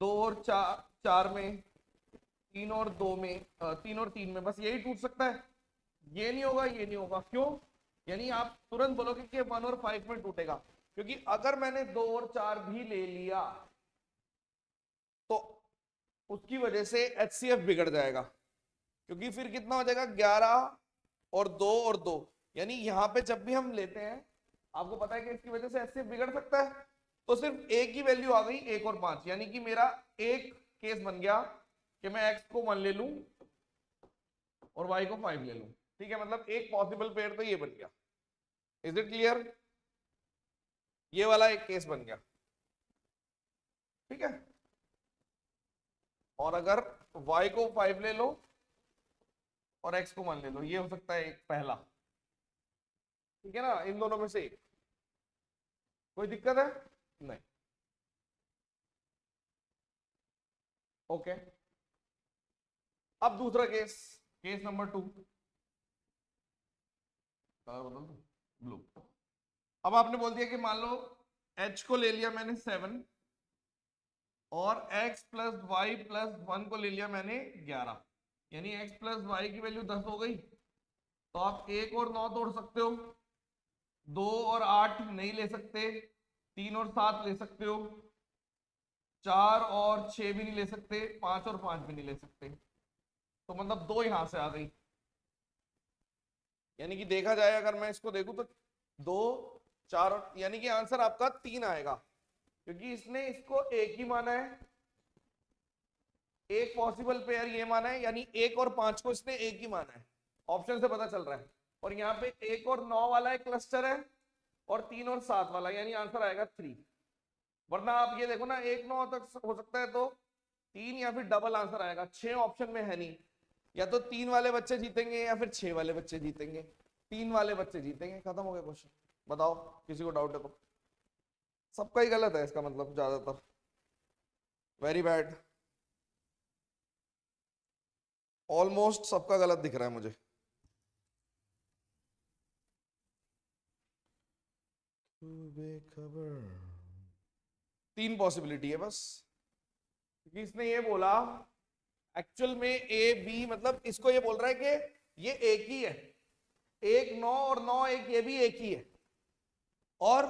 2 और 4 में, 3 और 2 में, 3 और 3 में, बस यही टूट सकता है। ये नहीं होगा, ये नहीं होगा। क्यों? यानी आप तुरंत बोलोगे कि 1 और 5 में टूटेगा, क्योंकि अगर मैंने 2 और 4 भी ले लिया तो उसकी वजह से एचसीएफ बिगड़ जाएगा, क्योंकि फिर कितना हो जाएगा 11 और 2 और 2, यानी यहां पे जब भी हम लेते हैं आपको पता है कि इसकी वजह से एचसीएफ बिगड़ सकता है। तो सिर्फ एक ही वैल्यू आ गई 1 और 5, यानी कि मेरा एक केस बन गया कि मैं x को 1 ले लूं और y को 5 ले लूं। ठीक है, मतलब एक पॉसिबल पेयर तो ये बन गया। Is it clear? ये वाला एक केस बन गया। ठीक है, और अगर y को 5 ले लो और x को 1 ले लो, ये हो सकता है एक पहला। ठीक है ना, इन दोनों में से एक। कोई दिक्कत है? नहीं। ओके, अब दूसरा केस, केस नंबर 2। ब्लू। अब आपने बोल दिया कि मान लो h को ले लिया मैंने 7 और x प्लस वाई प्लस 1 को ले लिया मैंने 11, यानी x प्लस वाई की वैल्यू 10 हो गई। तो आप 1 और 9 तोड़ सकते हो, 2 और 8 नहीं ले सकते, 3 और 7 ले सकते हो, 4 और 6 भी नहीं ले सकते, 5 और 5 भी नहीं ले सकते, तो मतलब 2 यहां से आ गई। यानी कि देखा जाए अगर मैं इसको देखूं तो 2 4 और, यानी कि आंसर आपका 3 आएगा, क्योंकि इसने इसको एक ही माना है, एक पॉसिबल पेयर ये माना है, यानी 1 और 5 को इसने एक ही माना है, ऑप्शन से पता चल रहा है। और यहाँ पे 1 और 9 वाला एक क्लस्टर है और 3 और 7 वाला, यानी आंसर आएगा 3। वरना आप ये देखो ना, 1 9 तक हो सकता है तो 3, या फिर डबल आंसर आएगा। 6 ऑप्शन में है नहीं, या तो 3 वाले बच्चे जीतेंगे या फिर 6 वाले बच्चे जीतेंगे। 3 वाले बच्चे जीतेंगे, खत्म हो गया क्वेश्चन। बताओ किसी को डाउट है तो। सबका ही गलत है इसका मतलब, ज्यादातर। वेरी बैड, ऑलमोस्ट सबका गलत दिख रहा है मुझे। बेखबर, 3 पॉसिबिलिटी है बस, क्योंकि इसने ये बोला एक्चुअल में ए बी, मतलब इसको ये बोल रहा है कि ये एक ही है, 1 9 और 9 1, ये भी एक ही है, और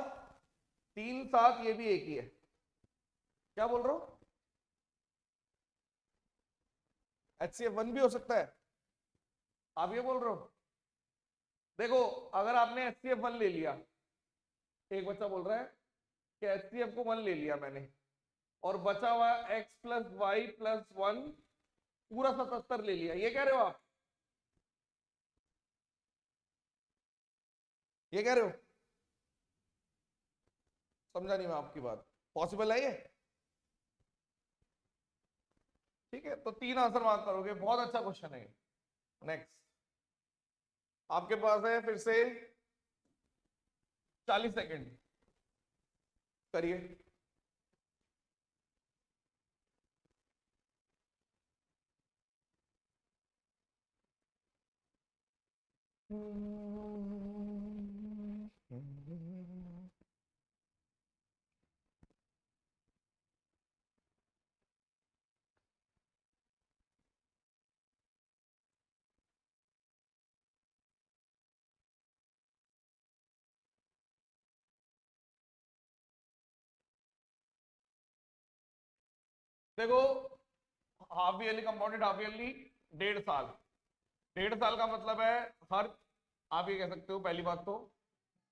3 7 ये भी एक ही है। क्या बोल रहा हूं? HCF1 भी हो सकता है, आप ये बोल रहे हो? देखो अगर आपने HCF1 ले लिया, एक बच्चा बोल रहा है कि HCF को 1 ले लिया मैंने, और बचा हुआ x प्लस वाई प्लस 1 पूरा 77 ले लिया, ये कह रहे हो आप? ये कह रहे हो? समझा नहीं मैं आपकी बात। पॉसिबल है ये? ठीक है, तो 3 आंसर मार्क करोगे, बहुत अच्छा क्वेश्चन है। नेक्स्ट आपके पास है फिर से 40 सेकंड, करिए। देखो, half yearly compounded half yearly 1.5 साल, 1.5 साल का मतलब है हर, आप ये कह सकते हो पहली बात तो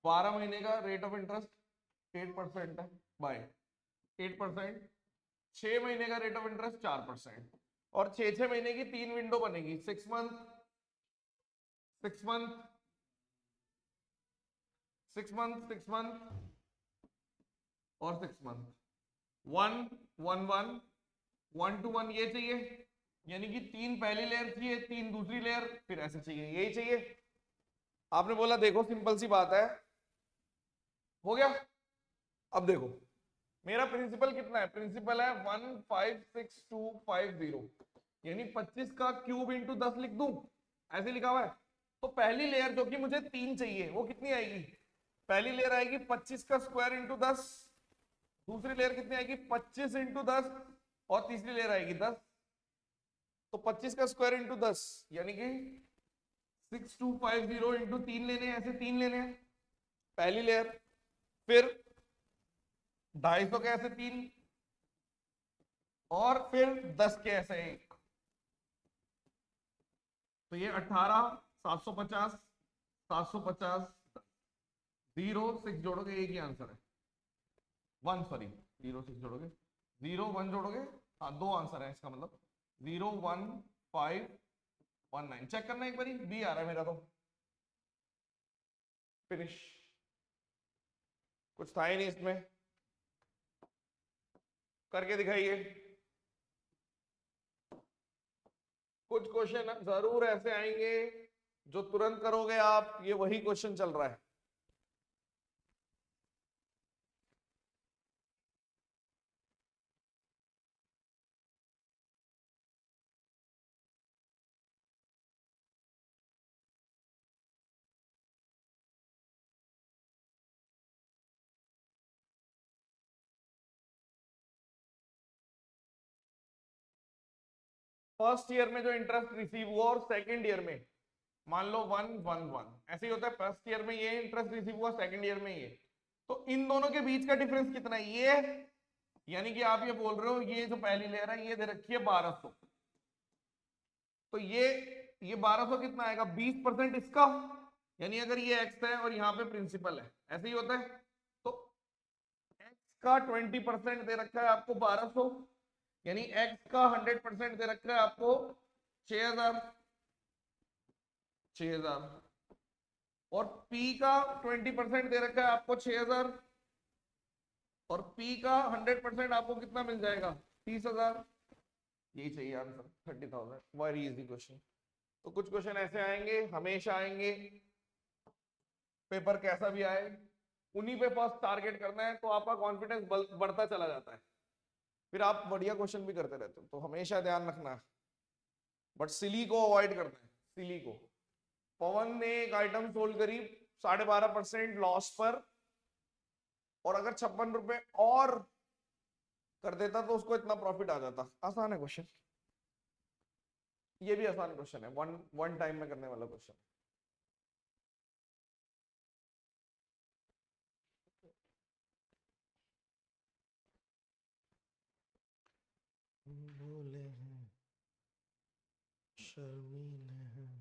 12 महीने का रेट ऑफ इंटरेस्ट 8% है, बाय 8%, 6 महीने का रेट ऑफ इंटरेस्ट 4%, और 6 महीने की 3 विंडो बनेगी, 6 मंथ 6 मंथ 6 मंथ 6 मंथ और 6 मंथ, 1 1 1 1 to 1 ये चाहिए, यानी कि 3 पहली लेयर चाहिए, 3 दूसरी लेयर, फिर ऐसे चाहिए, यही चाहिए। आपने बोला देखो सिंपल सी बात है, हो गया। अब देखो मेरा प्रिंसिपल कितना है, प्रिंसिपल है 156250, यानी 25 का क्यूब इंटू 10 लिख दूं, ऐसे लिखा हुआ है। तो पहली लेयर जो कि मुझे 3 चाहिए वो कितनी आएगी, पहली लेयर आएगी 25 का स्क्वायर इंटू 10, दूसरी लेयर कितनी आएगी 25 इंटू 10, और तीसरी लेयर आएगी 10। तो 25 का स्क्वायर इंटू 10 यानी कि 6250 इंटू 3 लेने हैं, ऐसे 3 लेने हैं पहली लेयर, फिर 250 के ऐसे 3, और फिर 10 के ऐसे 1, तो ये 18 750 750 0 6 जोड़ोगे एक ही आंसर है, 1 सॉरी 0 6 जोड़ोगे 0 1 जोड़ोगे, हाँ 2 आंसर है इसका मतलब 0 1 5 1 9। चेक करना एक बारी, बी आ रहा है मेरा तो। फिनिश, कुछ था ही नहीं इसमें, करके दिखाइए। कुछ क्वेश्चन जरूर ऐसे आएंगे जो तुरंत करोगे आप, ये वही क्वेश्चन चल रहा है। फर्स्ट ईयर में जो इंटरेस्ट रिसीव हुआ और सेकंड ईयर में मान लो 1 1 1, ऐसे ही होता है। फर्स्ट ईयर में ये इंटरेस्ट रिसीव हुआ, सेकंड ईयर में ये, तो इन दोनों के बीच का डिफरेंस कितना है, ये यानी कि आप ये बोल रहे हो ये जो पहली लेयर है ये दे रखी है 1200, तो ये 1200 कितना आएगा 20% इसका, यानी अगर ये x है और यहाँ पे प्रिंसिपल है, ऐसे ही होता है, तो x का 20% दे रखा है आपको 1200, यानी x का 100% दे रखा है आपको 6000 और p का 20% दे रखा है आपको 6000 और p का 100% आपको कितना मिल जाएगा 30,000। यही चाहिए आंसर 30,000। Very easy question. तो कुछ क्वेश्चन ऐसे आएंगे, हमेशा आएंगे, पेपर कैसा भी आए उन्हीं पे फर्स्ट टारगेट करना है, तो आपका कॉन्फिडेंस बढ़ता चला जाता है, फिर आप बढ़िया क्वेश्चन भी करते रहते हो। तो हमेशा ध्यान रखना है, बट सिली को अवॉइड करना है। सिली को, पवन ने एक आइटम सोल्ड करी 12.5% लॉस पर, और अगर 56 रुपए और कर देता तो उसको इतना प्रॉफिट आ जाता। आसान है क्वेश्चन, ये भी आसान क्वेश्चन है, वन टाइम में करने वाला क्वेश्चन। बोले हैं शर्मीले हैं।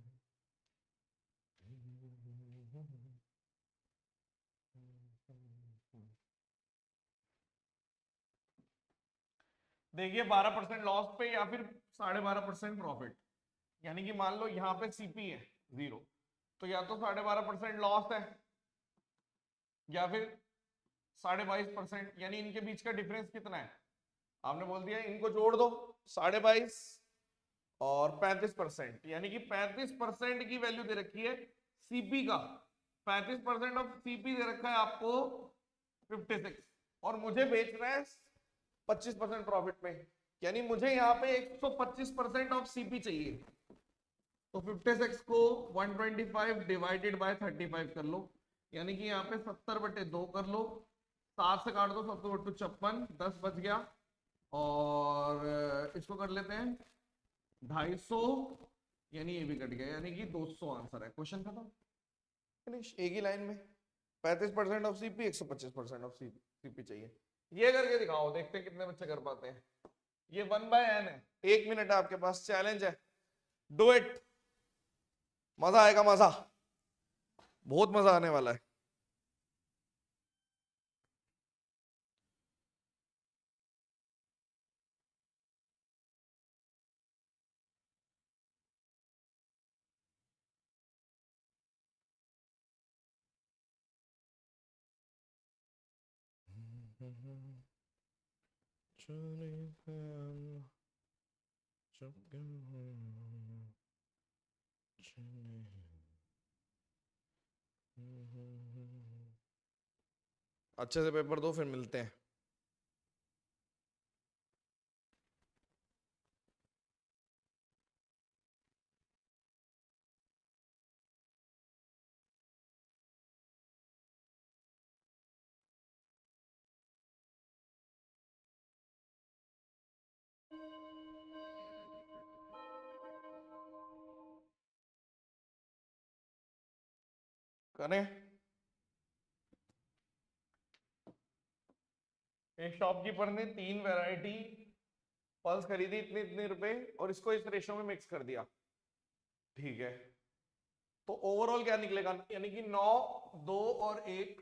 देखिए 12% लॉस पे या फिर 12.5% प्रॉफिट, यानी कि मान लो यहाँ पे सीपी है 0, तो या तो 12.5% लॉस है या फिर 22.5%, यानी इनके बीच का डिफरेंस कितना है, आपने बोल दिया इनको जोड़ दो 22.5 और 35%, यानी कि 35% की वैल्यू दे रखी है सीपी का, 35% ऑफ सीपी दे रखा है आपको 56, और मुझे बेचना है 25% प्रॉफिट में, यानी मुझे यहाँ पे 125% ऑफ सीपी चाहिए। तो 56 को 125 डिवाइडेड बाय 35 कर लो, यानी कि यहाँ पे 70/2 कर लो, 7 से काट दो 70/56, 10 बच गया, और इसको कर लेते हैं 250, यानी ये भी कट गया, यानी कि 200 आंसर है। क्वेश्चन खत्म, फिनिश। एक ही लाइन में 35% ऑफ सीपी, 125% ऑफ सीपी चाहिए। ये करके दिखाओ, देखते हैं कितने बच्चे कर पाते हैं। ये 1/n है, 1 मिनट है आपके पास, चैलेंज है, डू इट। मजा आएगा, मजा, बहुत मजा आने वाला है। अच्छे से पेपर दो, फिर मिलते हैं। करें, एक शॉपकीपर ने 3 वैरायटी पल्स खरीदी इतने इतने रुपए, और इसको इस रेशो में मिक्स कर दिया, ठीक है। तो ओवरऑल क्या निकलेगा, यानी कि 9, 2 और 1,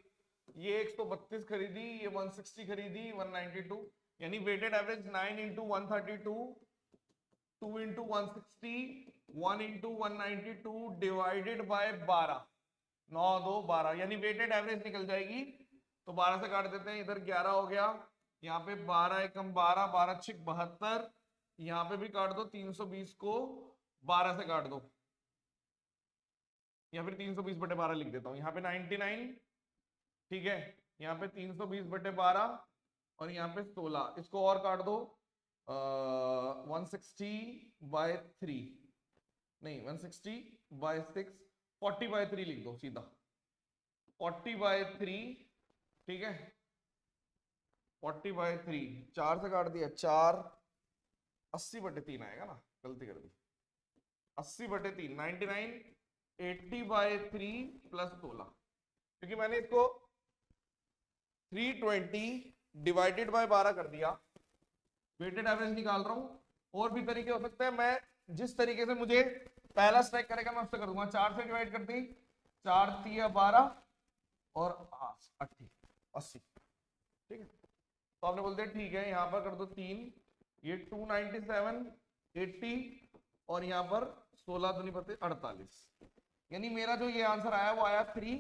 ये 132 खरीदी, ये 160 खरीदी, 192, यानी weighted average 9 into 132, 2 into 160, 1 into 192 divided by 12, 9, 2, 12, यानी वेटेड एवरेज निकल जाएगी। तो 12 से काट देते हैं, इधर 11 हो गया, यहाँ पे 12 एकम 12, 12 छिक 72, यहाँ पे भी काट दो, 320 को 12 से काट दो, या फिर 320/12 लिख देता हूँ, यहाँ पे 99, ठीक है, यहाँ पे 320/12 और यहाँ पे 16, इसको और काट दो 160/3, नहीं 160/6, 40/3 लिख दो सीधा, 40/3, ठीक है, 40/3, 4 से काट दिया 4, 80/3 आएगा ना, गलती कर दी, 80/3, 99, 80/3 प्लस 16, क्योंकि मैंने इसको 320 डिवाइडेड बाय 12 कर दिया, वेटेड एवरेज निकाल रहा हूं। और भी तरीके हो सकते हैं, मैं जिस तरीके से मुझे पहला स्ट्राइक करेगा मैं उससे कर दूंगा। 4 से डिवाइड कर दी, 4 3 12 और 80, ठीक है। तो आपने बोल दिया ठीक है, यहाँ पर कर दो 3, ये 297 80 और यहाँ पर 16 दूनी 48, यानी मेरा जो ये आंसर आया वो आया 3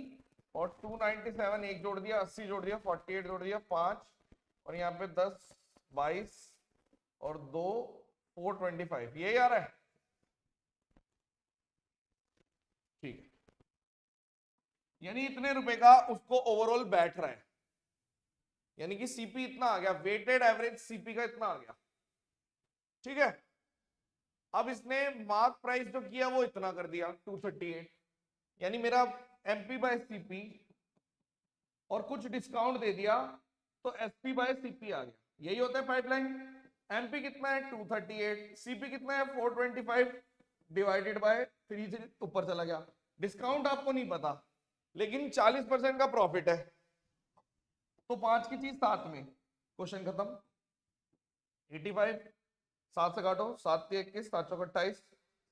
और 297 एक जोड़ दिया, 80 जोड़ दिया, 48 जोड़ दिया, 5 और यहाँ पे 10 22 और 2 425, यही आ रहा है, ठीक है। यानी इतने रुपए का उसको ओवरऑल बैठ रहा है, यानी कि सीपी इतना आ गया, वेटेड एवरेज सीपी का इतना आ गया, ठीक है। अब इसने मार्क प्राइस जो किया वो इतना कर दिया 238, यानी मेरा एमपी बाय सीपी और कुछ डिस्काउंट दे दिया तो एसपी बाय सीपी आ गया। यही होता है पाइपलाइन। एमपी कितना है 238, सीपी कितना है 425 डिवाइडेड बाय 3 से ऊपर चला गया। डिस्काउंट आपको नहीं पता, लेकिन 40% का प्रॉफिट है, तो 5 की चीज 7 में, क्वेश्चन खत्म। 85 7 से काटो, 7 3 21, 7 चौक 28,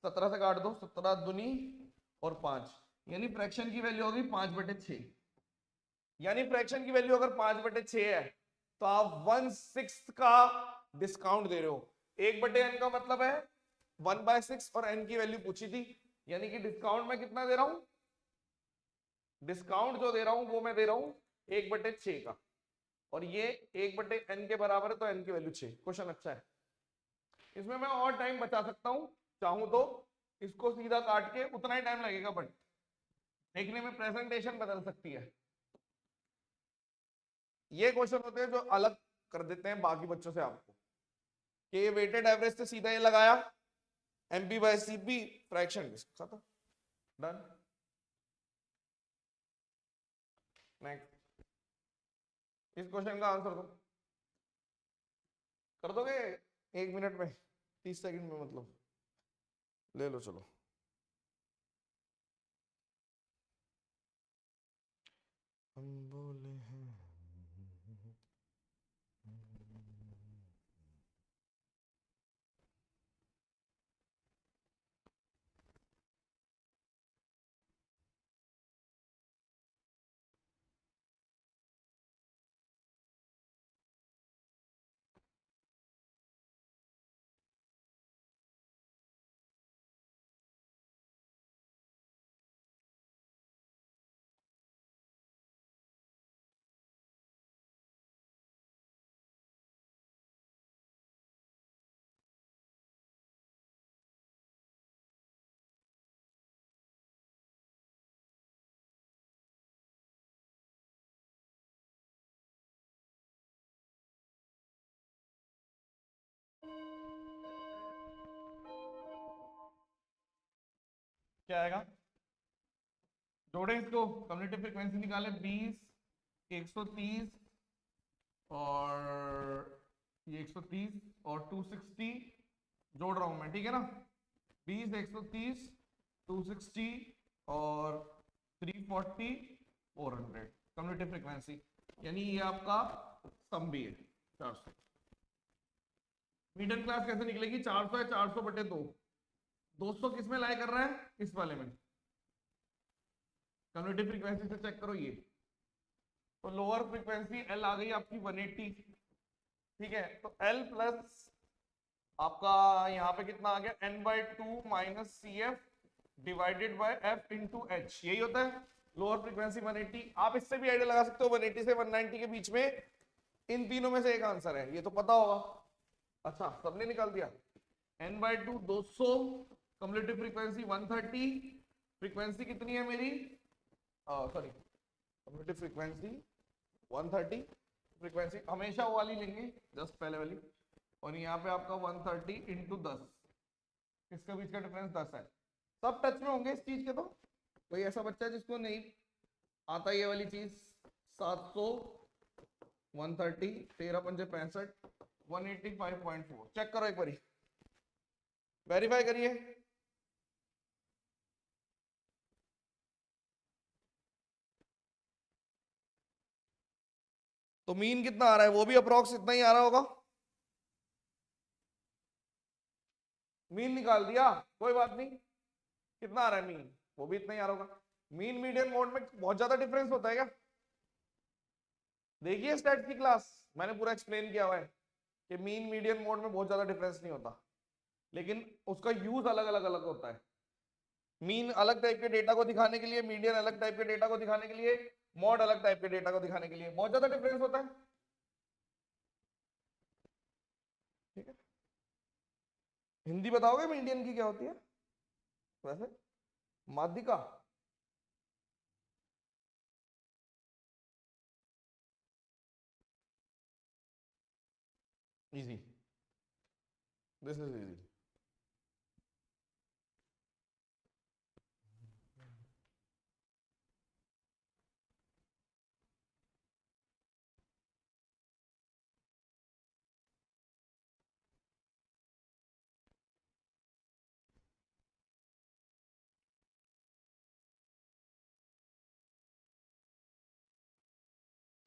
17 से काट दो, 17 दूनी और 5, यानी फ्रैक्शन की वैल्यू होगी 5/6। यानी फ्रैक्शन की वैल्यू अगर 5/6 है तो आप 1/6 का डिस्काउंट दे रहे हो। 1/n का मतलब है 1/6 और n की वैल्यू पूछी थी, यानी कि डिस्काउंट में कितना दे रहा हूं, डिस्काउंट जो दे रहा हूं वो मैं दे रहा हूं 1/6 का, और ये 1/n के बराबर है तो n की वैल्यू 6। क्वेश्चन अच्छा है, इसमें मैं और टाइम बचा सकता हूं, चाहूं तो इसको सीधा काट के उतना ही टाइम लगेगा, बट देखने में प्रेजेंटेशन बदल सकती है। ये क्वेश्चन होते हैं जो अलग कर देते हैं बाकी बच्चों से आपको, कि ये वेटेड एवरेज से सीधा ये लगाया, एमपी बाय सीपी फ्रैक्शन खत्म, डन। नेक्स्ट, इस क्वेश्चन का आंसर दो, कर दोगे 1 मिनट में, 30 सेकंड में, मतलब ले लो, चलो। हम बोले हैं क्या आएगा, जोड़े इसको, कम्युनिटी फ्रीक्वेंसी निकाले 20 130 और ये 130 और 260 जोड़ रहा हूं मैं, ठीक है ना। 20 130 260 और 340 400 कम्युनिटी फ्रीक्वेंसी, यानी ये आपका सम भी है 400। मिडिल क्लास कैसे निकलेगी, 400 है, 400/2, 200 किस में लाई कर रहा है, इस वाले में। कम्युनिटी फ्रीक्वेंसी से चेक करो ये, तो लोअर फ्रीक्वेंसी एल आ गई आपकी 180, ठीक है। तो एल प्लस आपका यहाँ पे कितना आ गया, n/2 minus CF divided by F into H, यही होता है लोअर फ्रीक्वेंसी 180। आप इससे भी आइडिया लगा सकते हो 180 से 190 के बीच में इन तीनों में से एक आंसर है, ये तो पता होगा। अच्छा, सबने निकाल दिया। n/2 200, कम्युलेटिव फ्रीक्वेंसी 130, फ्रीक्वेंसी कितनी है मेरी, सॉरी कम्युलेटिव फ्रीक्वेंसी 130, फ्रीक्वेंसी हमेशा वो वाली लेंगे जस्ट पहले वाली, और यहाँ पे आपका 130 इंटू 10, इसके बीच का डिफरेंस 10 है। सब टच में होंगे इस चीज के, तो कोई ऐसा बच्चा है जिसको नहीं आता ये वाली चीज। 700 130 13 पंजे 65 185.4, चेक करो एक बारी, वेरीफाई करिए। तो मीन कितना आ रहा है, वो भी अप्रोक्स इतना ही आ रहा होगा। मीन निकाल दिया, कोई बात नहीं, कितना आ रहा है मीन, वो भी इतना ही आ रहा होगा। मीन मीडियन मोड में बहुत ज्यादा डिफरेंस होता है क्या? देखिए स्टैट की क्लास, मैंने पूरा एक्सप्लेन किया हुआ है कि मीन मीडियन मोड में बहुत ज्यादा डिफरेंस नहीं होता, लेकिन उसका यूज अलग अलग अलग होता है। मीन अलग टाइप के डेटा को दिखाने के लिए, मीडियन अलग टाइप के डेटा को दिखाने के लिए, मॉड अलग टाइप के डेटा को दिखाने के लिए बहुत ज्यादा डिफरेंस होता है। ठीक है, हिंदी बताओगे मीडियन की क्या होती है वैसे, माध्यिका? Easy, this is easy.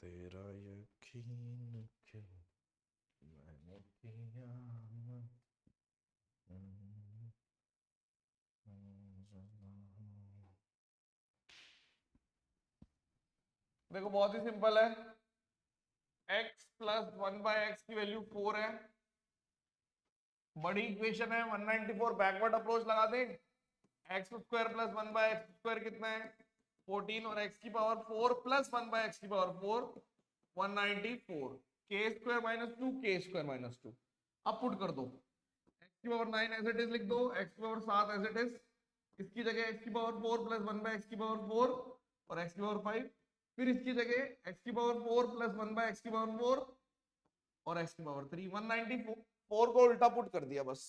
तेरा यकीन क्यों मैंने किया देखो बहुत ही सिंपल है, x प्लस 1/x की वैल्यू 4 है, बड़ी इक्वेशन है 194, बैकवर्ड अप्रोच लगा दें, x square plus 1/x square कितना है 14, और x की पावर 4 प्लस 1/x की power 4 194, k square minus 2 k square minus 2। अब पुट कर दो, x की पावर 9 एज इट इज लिख दो, x की पावर 7 एज इट इज, इसकी जगह x की पावर 4 प्लस 1/x की पावर 4 और x की पावर 5, फिर इसकी जगह x की पावर 4 प्लस 1/x की पावर 4 और x की पावर 3, 194 को उल्टा पुट कर दिया, बस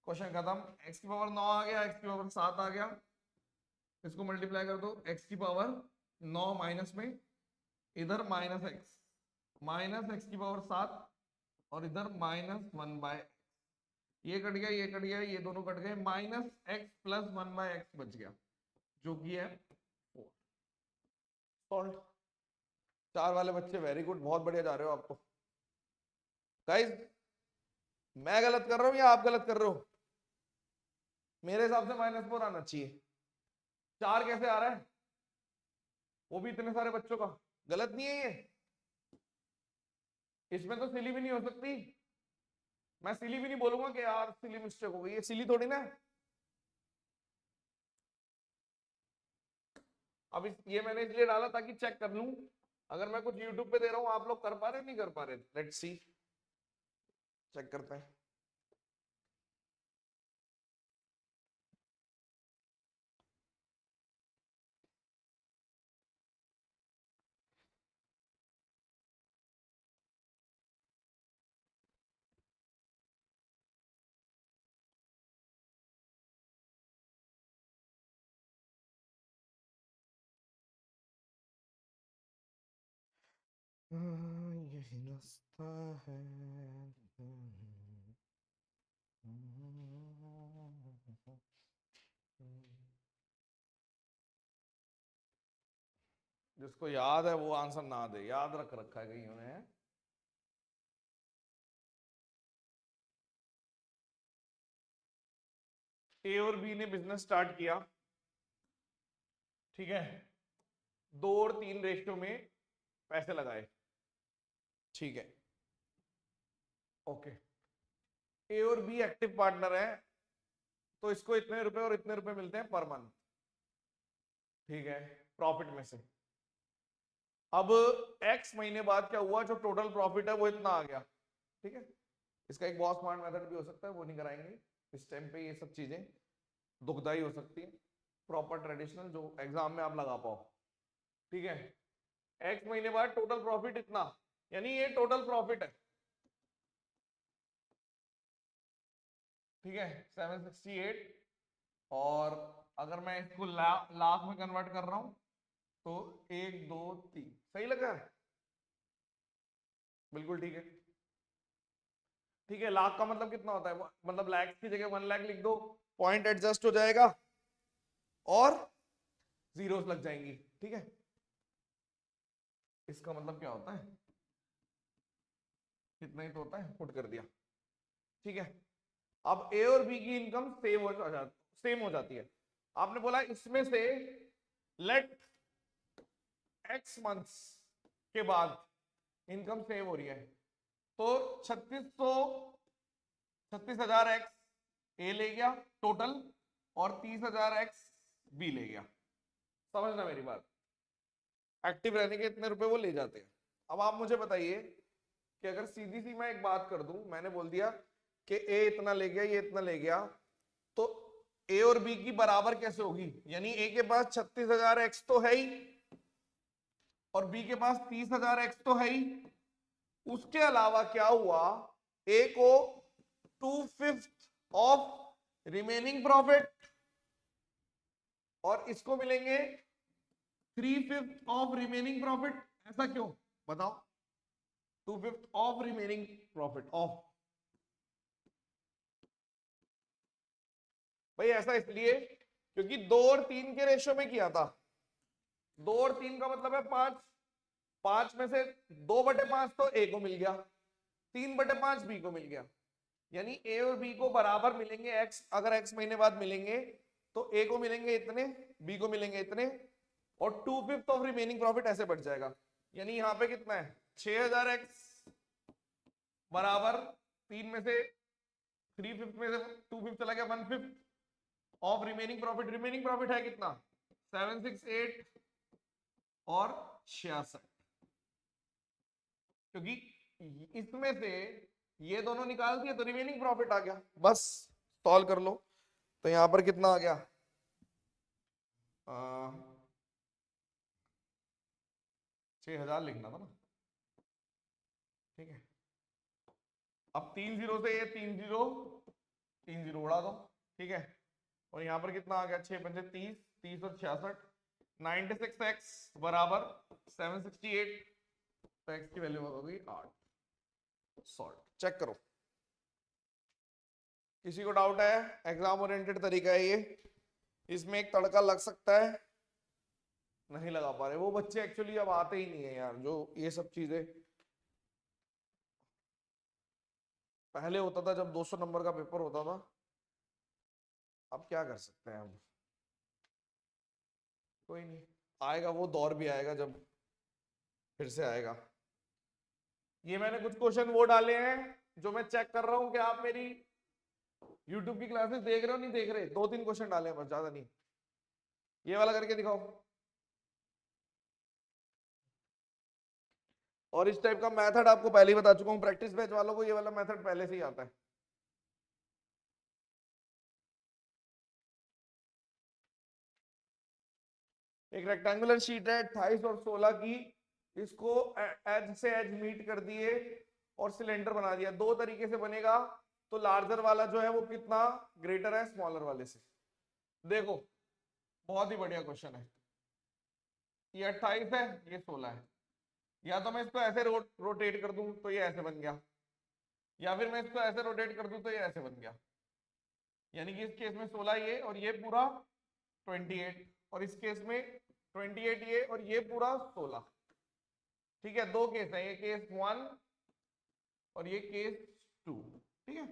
क्वेश्चन खत्म। x की पावर 9 आ गया, x की पावर 7 आ गया, इसको मल्टीप्लाई कर दो, x की पावर 9 माइनस में, इधर माइनस x की पावर 7 और इधर माइनस 1/x, ये कट गया, ये कट गया, ये दोनों कट गए, माइनस x प्लस 1/x बच गया जो कि है 4। सॉल्व। 4 वाले बच्चे वेरी गुड, बहुत बढ़िया जा रहे हो आप तो। गाइस मैं गलत कर रहा हूं या आप गलत कर रहे हो? मेरे हिसाब से -4 आना चाहिए, 4 कैसे आ रहा है, वो भी इतने सारे बच्चों का? गलत नहीं है ये, इसमें तो सिली भी नहीं हो सकती, मैं सिली भी नहीं बोलूंगा कि यार सिली मिस्टेक हो गई, ये सिली थोड़ी ना है। अब ये मैंने इसलिए डाला ताकि चेक कर लूं, अगर मैं कुछ यूट्यूब पे दे रहा हूं आप लोग कर पा रहे नहीं कर पा रहे, लेट्स सी, चेक करते हैं। यही रास्ता है, जिसको याद है वो आंसर ना दे, याद रख रखा है कहीं ने। ए और बी ने बिजनेस स्टार्ट किया, ठीक है, 2 और 3 रेशियो में पैसे लगाए, ठीक है, ओके। ए और बी एक्टिव पार्टनर है, तो इसको इतने रुपए और इतने रुपए मिलते हैं पर मंथ, ठीक है, प्रॉफिट में से। अब एक्स महीने बाद क्या हुआ, जो टोटल प्रॉफिट है वो इतना आ गया, ठीक है। इसका एक बहुत स्मार्ट मेथड भी हो सकता है, वो नहीं कराएंगे इस टाइम पे, ये सब चीजें दुखदाई हो सकती है, प्रॉपर ट्रेडिशनल जो एग्जाम में आप लगा पाओ, ठीक है। एक्स महीने बाद टोटल प्रॉफिट इतना, यानी ये टोटल प्रॉफिट है, ठीक है, 768। और अगर मैं इसको लाख में कन्वर्ट कर रहा हूं तो 1 2 3, सही लगा है, बिल्कुल ठीक है, ठीक है। लाख का मतलब कितना होता है, मतलब लाख की जगह 1 लाख लिख दो, पॉइंट एडजस्ट हो जाएगा और जीरोस लग जाएंगी, ठीक है। इसका मतलब क्या होता है, इतना ही तो होता है, पुट कर दिया, ठीक है। अब ए और बी की इनकम सेम हो जाती है। आपने बोला इसमें से लेट एक्स मंथ्स के बाद इनकम सेव हो रही है, तो 36,000 एक्स ए ले गया टोटल, और 30,000 एक्स बी ले गया। समझना मेरी बात, एक्टिव रहने के इतने रुपए वो ले जाते हैं। अब आप मुझे बताइए कि अगर सीधी सी मैं एक बात कर दूं, मैंने बोल दिया कि ए इतना ले गया, ये इतना ले गया, तो ए और बी की बराबर कैसे होगी? यानी ए के पास 36,000 एक्स तो है ही, और बी के पास 30,000 एक्स तो है ही। उसके अलावा क्या हुआ, ए को 2/5 ऑफ रिमेनिंग प्रॉफिट, और इसको मिलेंगे 3/5 ऑफ रिमेनिंग प्रॉफिट। ऐसा क्यों बताओ? 2/5 ऑफ रिमेनिंग प्रॉफिट ऑफ, भाई ऐसा इसलिए क्योंकि 2 और 3 के रेशियो में किया था। 2 और 3 का मतलब है 5, 5 में से 2/5 तो ए को मिल गया, 3/5 बी को मिल गया। यानी ए और बी को बराबर मिलेंगे एक्स, अगर एक्स महीने बाद मिलेंगे तो ए को मिलेंगे इतने, बी को मिलेंगे इतने, और 2/5 ऑफ रिमेनिंग प्रॉफिट ऐसे बढ़ जाएगा। यानी यहाँ पे कितना है, 6,000 एक्स बराबर 3 में से 3/5 में से 2/5 चला गया 1/5 of remaining profit. Remaining profit है कितना, 768 और 66, क्योंकि इसमें से ये दोनों निकाल दिए तो रिमेनिंग प्रॉफिट आ गया। बस सॉल्व कर लो, तो यहां पर कितना आ गया, 6,000 लिखना था ना, ठीक है। अब 3 जीरो से ये 3 जीरो उड़ा दो, ठीक है। और यहाँ पर कितना आ गया, 6×5 30, 30 और 66, 96x बराबर 768, तो x की वैल्यू होगी 8। सॉल्व चेक करो। किसी को डाउट है? एग्जाम ओरिएंटेड तरीका है ये, इसमें एक तड़का लग सकता है, नहीं लगा पा रहे वो बच्चे, एक्चुअली अब आते ही नहीं है यार, जो ये सब चीजें पहले होता था जब 200 नंबर का पेपर होता था। अब क्या कर सकते हैं, अब कोई नहीं, आएगा वो दौर भी आएगा जब फिर से आएगा। ये मैंने कुछ क्वेश्चन वो डाले हैं जो मैं चेक कर रहा हूं कि आप मेरी YouTube की क्लासेस देख रहे हो नहीं देख रहे। 2-3 क्वेश्चन डाले हैं बस, ज्यादा नहीं। ये वाला करके दिखाओ। और इस टाइप का मेथड आपको पहले ही बता चुका हूं, प्रैक्टिस बैच वालों को ये वाला मेथड पहले से ही आता है। एक रेक्टेंगुलर शीट है 28 और 16 की, इसको एज से एज मीट कर दिए और सिलेंडर बना दिया। दो तरीके से बनेगा, तो लार्जर वाला जो है वो कितना ग्रेटर है स्मॉलर वाले से। देखो बहुत ही बढ़िया क्वेश्चन है। ये 28 है, ये 16 है। या तो मैं इसको ऐसे रोटेट कर दूं तो ये ऐसे बन गया, या फिर मैं इसको ऐसे रोटेट कर दूं तो ये ऐसे बन गया। यानी कि इस केस में 16 ये और ये पूरा 28, और इस केस में 28 ये और ये पूरा 16। ठीक है, दो केस है, ये केस 1 और ये केस 2। ठीक है,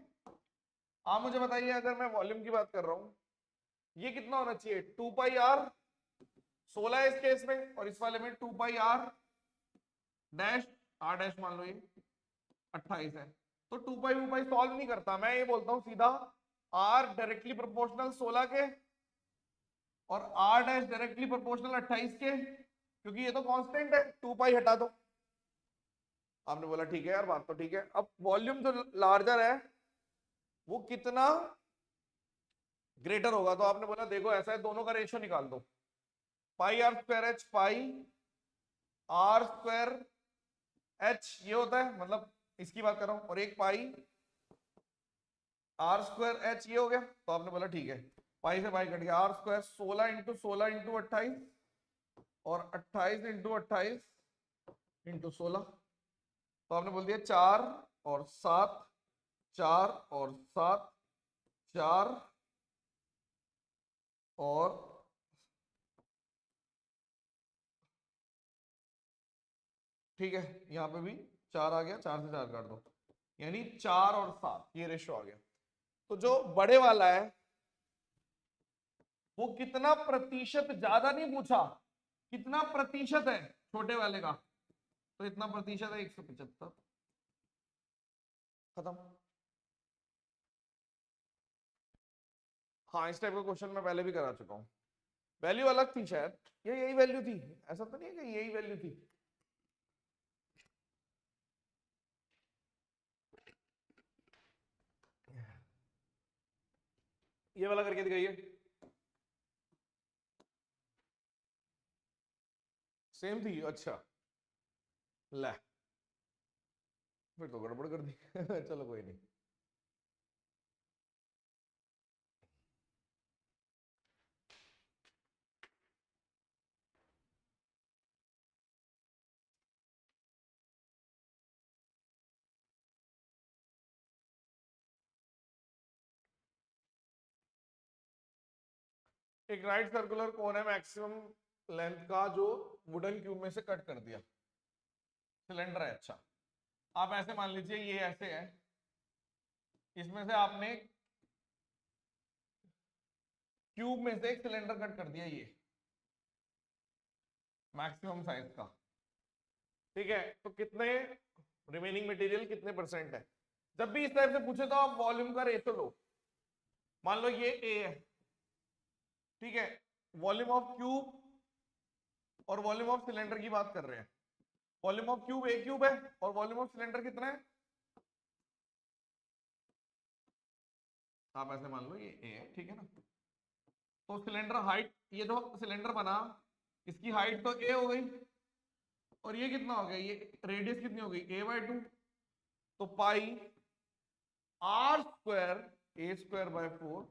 आप मुझे बताइए अगर मैं वॉल्यूम की बात कर रहा हूं, ये कितना होना चाहिए, 2πr। 16 इस केस में और इस वाले में 2πr डैश r डैश मान लो, ये 28 है। तो 2π सॉल्व नहीं करता, मैं ये बोलता हूं सीधा r डायरेक्टली प्रोपोर्शनल 16 के और r डैश डायरेक्टली प्रोपोर्शनल 28 के, क्योंकि ये तो कांस्टेंट है। 2π हटा दो। आपने बोला ठीक है यार, बात तो ठीक है। अब वॉल्यूम जो लार्जर है वो कितना ग्रेटर होगा, तो आपने बोला देखो ऐसा है, दोनों का रेशियो निकाल दो। πr²h पाई r²h ये होता है, मतलब इसकी बात कर रहा हूं, और एक पाई r²h ये हो गया। तो आपने बोला ठीक है, पाई से पाई कट गया, r², 16 × 16 × 28 और 28 × 28 × 16। तो आपने बोल दिया 4 और 7, 4 और 7, 4 और ठीक है, यहां पे भी 4 आ गया, 4 से 4 काट दो, यानी 4 और 7, ये रेशो आ गया। तो जो बड़े वाला है वो कितना प्रतिशत, ज्यादा नहीं पूछा, कितना प्रतिशत है छोटे वाले का, तो इतना प्रतिशत है 175। खत्म। हाँ, इस टाइप का क्वेश्चन मैं पहले भी करा चुका हूं। वैल्यू अलग थी शायद, ये यही वैल्यू थी, ऐसा तो नहीं है कि यही वैल्यू थी। ये वाला करके दिखाइए। सेम थी, अच्छा ले, फिर तो गड़बड़ कर दी चलो कोई नहीं। एक राइट सर्कुलर कोन है मैक्सिमम लेंथ का, जो वुडन क्यूब में से कट कर दिया, सिलेंडर है। अच्छा, आप ऐसे मान लीजिए ये ऐसे है, इसमें से आपने क्यूब में से एक सिलेंडर कट कर दिया, ये मैक्सिमम साइज का, ठीक है। तो कितने रिमेनिंग मटेरियल कितने परसेंट है। जब भी इस टाइप से पूछे तो आप वॉल्यूम का रेशो लो। मान लो ये ए है, ठीक है, वॉल्यूम ऑफ क्यूब और वॉल्यूम ऑफ सिलेंडर की बात कर रहे हैं। Volume of cube A cube है और वॉल्यूम ऑफ सिलेंडर कितना है, आप ऐसे मान लो ये ए है, ठीक है ना। तो सिलेंडर हाइट, ये जो सिलेंडर बना इसकी हाइट तो ए हो गई, और ये कितना हो गया, ये रेडियस कितनी हो गई a/2, तो pi R square A square by 4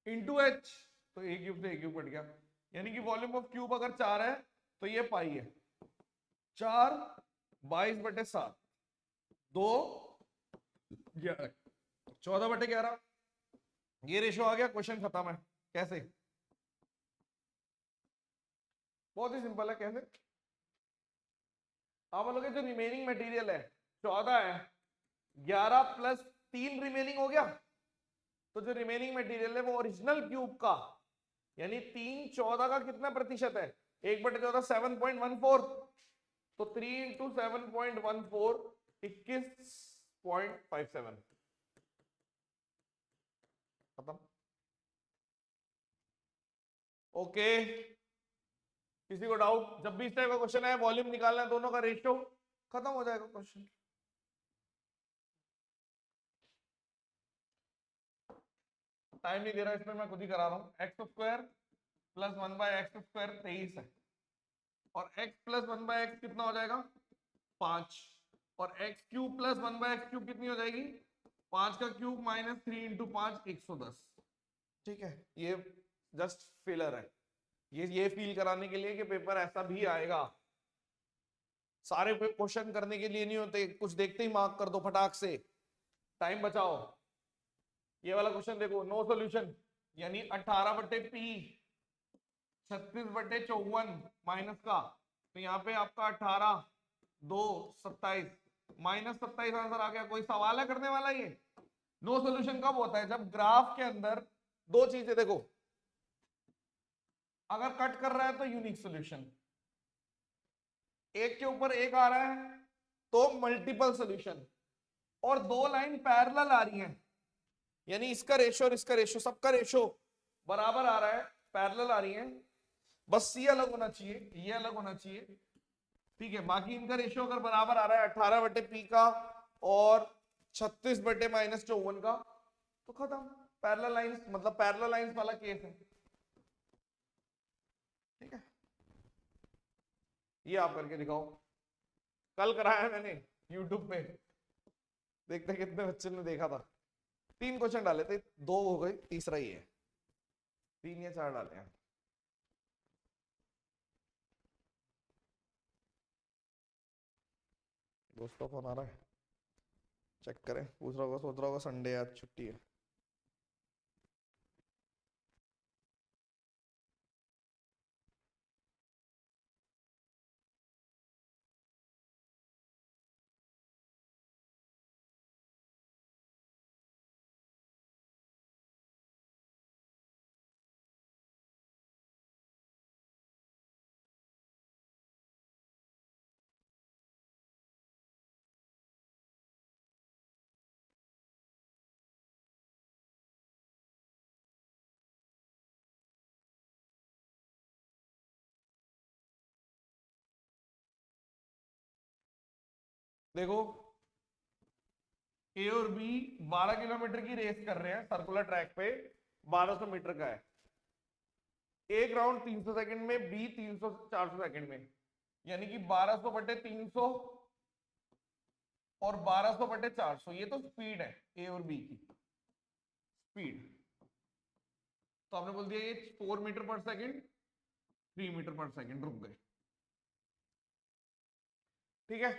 into H, तो ए क्यूब से ए क्यूब कट गया। यानी कि वॉल्यूम ऑफ क्यूब अगर 4 है तो ये पाई है 4 22/7, 2 14/11, ये रेशो आ गया। क्वेश्चन खत्म है। कैसे, बहुत ही सिंपल है। कैसे, आप बोलोगे जो रिमेनिंग मटेरियल है 14 है, 11 प्लस 3 रिमेनिंग हो गया, तो जो रिमेनिंग मटेरियल है वो ओरिजिनल क्यूब का, यानी 3 14 का कितना प्रतिशत है, 1/14 7.14, तो 3 इंटू 7.14 21.57। खत्म। ओके, किसी को डाउट। जब भी इस टाइप का क्वेश्चन है, वॉल्यूम निकालना है, दोनों का रेशियो, खत्म हो जाएगा क्वेश्चन। टाइम नहीं दे रहा इसमें, मैं खुद ही करा रहा हूं। एक्स स्क्वायर प्लस 1/x² 23 है, और x प्लस 1/x कितना हो जाएगा 5, और एक्स क्यूब प्लस 1/x³ कितनी हो जाएगी 5 का क्यूब माइनस 3 इंटू 5 110। ठीक है, ये जस्ट फिलर है, ये फील कराने के लिए कि पेपर ऐसा भी आएगा। सारे क्वेश्चन करने के लिए नहीं होते, कुछ देखते ही मार्क कर दो फटाक से, टाइम बचाओ। ये वाला क्वेश्चन देखो, नो सॉल्यूशन, यानी 18/p 36/54 माइनस का, तो यहाँ पे आपका 18 2 27 माइनस 27 आंसर आ गया। कोई सवाल है करने वाला ये। नो सॉल्यूशन कब होता है, जब ग्राफ के अंदर दो चीजें देखो, अगर कट कर रहा है तो यूनिक सॉल्यूशन, एक के ऊपर एक आ रहा है तो मल्टीपल सॉल्यूशन, और दो लाइन पैरेलल आ रही हैं, यानी इसका रेशो और इसका रेशो, सबका रेशो बराबर आ रहा है, पैरेलल आ रही है, बस ये अलग होना चाहिए, ये अलग होना चाहिए, ठीक है। बाकी इनका रेशियो अगर बराबर आ रहा है 18/p का और 36/-54 का, तो खत्म। पैरेलल लाइंस, मतलब पैरेलल लाइंस वाला केस है, ठीक है। ये आप करके दिखाओ, कल कराया मैंने यूट्यूब पे, देखते कितने बच्चे ने देखा था। 3 क्वेश्चन डाले थे, 2 हो गए, तीसरा ही है, 3 या 4 डाले हैं। दोस्तों फोन आ रहा है, चेक करें, पूछ रहा होगा, सोच रहा होगा संडे आज छुट्टी है। देखो ए और बी 12 किलोमीटर की रेस कर रहे हैं सर्कुलर ट्रैक पे, 1200 मीटर का है। एक राउंड 300 सेकंड में, बी 400 सेकंड में, यानी कि 1200 बटे 300 और 1200 बटे 400, ये तो स्पीड है ए और बी की स्पीड। तो आपने बोल दिया ये 4 मीटर पर सेकंड, 3 मीटर पर सेकंड, रुक गए। ठीक है,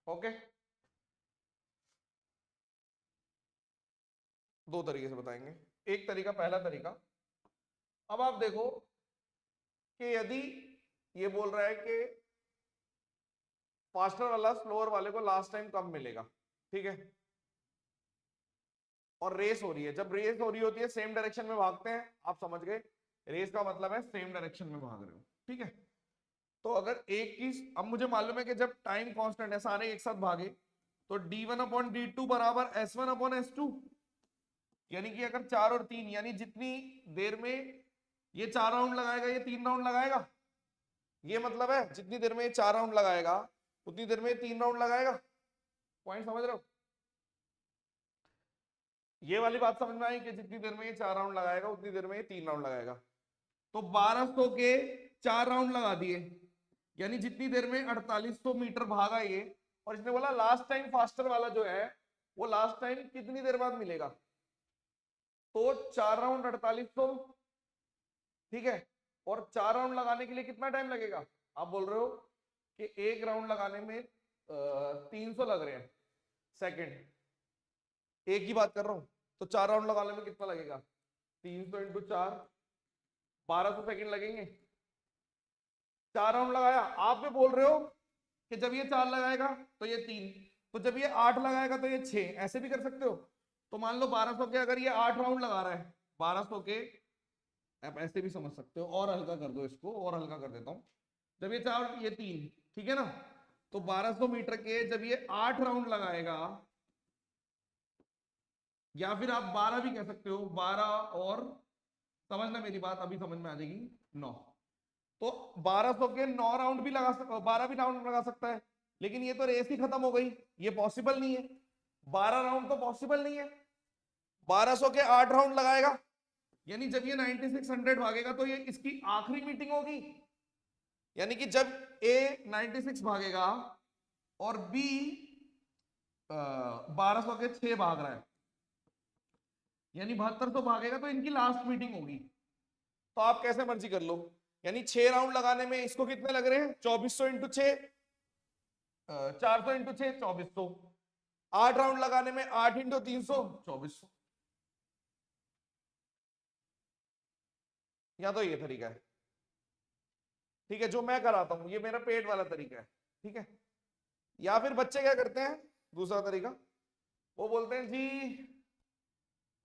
ओके। दो तरीके से बताएंगे। एक तरीका, पहला तरीका, अब आप देखो कि यदि ये बोल रहा है कि फास्टर वाला स्लोअर वाले को लास्ट टाइम कब मिलेगा, ठीक है, और रेस हो रही है। जब रेस हो रही होती है सेम डायरेक्शन में भागते हैं, आप समझ गए, रेस का मतलब है सेम डायरेक्शन में भाग रहे हो, ठीक है। तो अगर एक की, अब मुझे मालूम है कि जब टाइम कांस्टेंट है, सारे एक साथ भागे, तो d1 अपॉन d2 बराबर s1 अपॉन s2, यानी कि अगर 4 और 3, यानी जितनी देर में ये 4 राउंड लगाएगा ये 3 राउंड लगाएगा, ये मतलब है जितनी देर में ये 4 राउंड लगाएगा उतनी देर में 3 राउंड लगाएगा। पॉइंट समझ रहे हो? ये वाली बात समझ में आई कि जितनी देर में ये 4 राउंड लगाएगा उतनी देर में ये 3 राउंड लगाएगा। तो 1200 के 4 राउंड लगा दिए, यानी जितनी देर में 4800 मीटर भागा ये, और इसने बोला लास्ट टाइम फास्टर वाला जो है वो लास्ट टाइम कितनी देर बाद मिलेगा। तो 4 राउंड 4800, ठीक है, और 4 राउंड लगाने के लिए कितना टाइम लगेगा? आप बोल रहे हो कि एक राउंड लगाने में 300 लग रहे हैं सेकंड, एक ही बात कर रहा हूं, तो 4 राउंड लगाने में कितना लगेगा? 300 इंटू 4, 1200 सेकंड लगेंगे। 4 राउंड लगाया, आप भी बोल रहे हो कि जब ये 4 लगाएगा तो ये 3, तो जब ये 8 लगाएगा तो ये 6, ऐसे भी कर सकते हो। तो मान लो 1200 के अगर ये 8 राउंड लगा रहा है, 1200 के, आप ऐसे भी समझ सकते हो, और हल्का कर दो इसको, और हल्का कर देता हूं, जब ये 4 ये 3, ठीक है ना, तो 1200 मीटर के जब ये 8 राउंड लगाएगा, या फिर आप 12 भी कह सकते हो, 12 और, समझना मेरी बात, अभी समझ में आ जाएगी, 9, तो 1200 के 9 राउंड भी लगा सकता, 12 भी राउंड लगा सकता है, लेकिन ये तो रेस ही खत्म हो गई, ये पॉसिबल नहीं है, 12 राउंड तो पॉसिबल नहीं है। 1200 के 8 राउंड लगाएगा, यानी जब ये 9600 भागेगा तो ये इसकी आखिरी मीटिंग होगी, यानी कि जब ए 96 भागेगा और बी 1200 के 6 भाग रहा है, यानी 7200 भागेगा, तो इनकी लास्ट मीटिंग होगी। तो आप कैसे मर्जी कर लो, यानी 6 राउंड लगाने में इसको कितने लग रहे हैं? 2400 इंटू 6, 400 इंटू 6, 2400। 8 राउंड लगाने में 8 इंटू 300, 2400। या तो ये तरीका है, ठीक है, जो मैं कराता हूं, ये मेरा पेड वाला तरीका है, ठीक है। या फिर बच्चे क्या करते हैं, दूसरा तरीका, वो बोलते हैं जी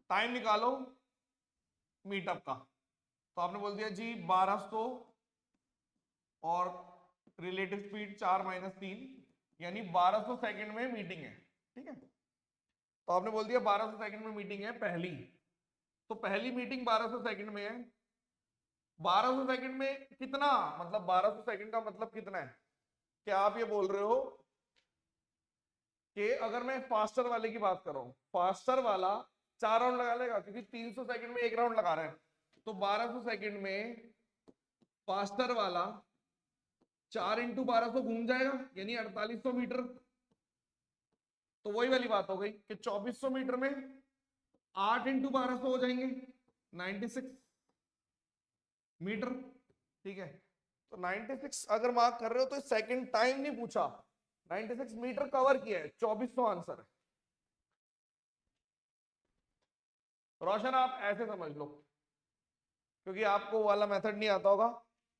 टाइम निकालो मीटअप का, तो आपने बोल दिया जी 1200 और रिलेटिव स्पीड 4 - 3, यानी 1200 सेकंड में मीटिंग है, ठीक है। तो आपने बोल दिया 1200 सेकंड में मीटिंग है पहली, तो पहली मीटिंग 1200 सेकंड में है। 1200 सेकंड में कितना, मतलब 1200 सेकंड का मतलब कितना है? क्या आप ये बोल रहे हो कि अगर मैं फास्टर वाले की बात कर रहा हूं, फास्टर वाला 4 राउंड लगा लेगा, क्योंकि 300 सेकंड में 1 राउंड लगा रहा है, तो 1200 सेकंड में फास्टर वाला 4 इंटू 1200 घूम जाएगा, यानी 4800 मीटर। तो वही वाली बात हो गई कि 2400 मीटर में 8 इंटू 1200 हो जाएंगे 96 मीटर, ठीक है। तो 96 अगर मार्क कर रहे हो तो सेकंड टाइम नहीं पूछा, 96 मीटर कवर किया है, 2400 आंसर है। रोशन आप ऐसे समझ लो, क्योंकि आपको वाला मेथड नहीं आता होगा।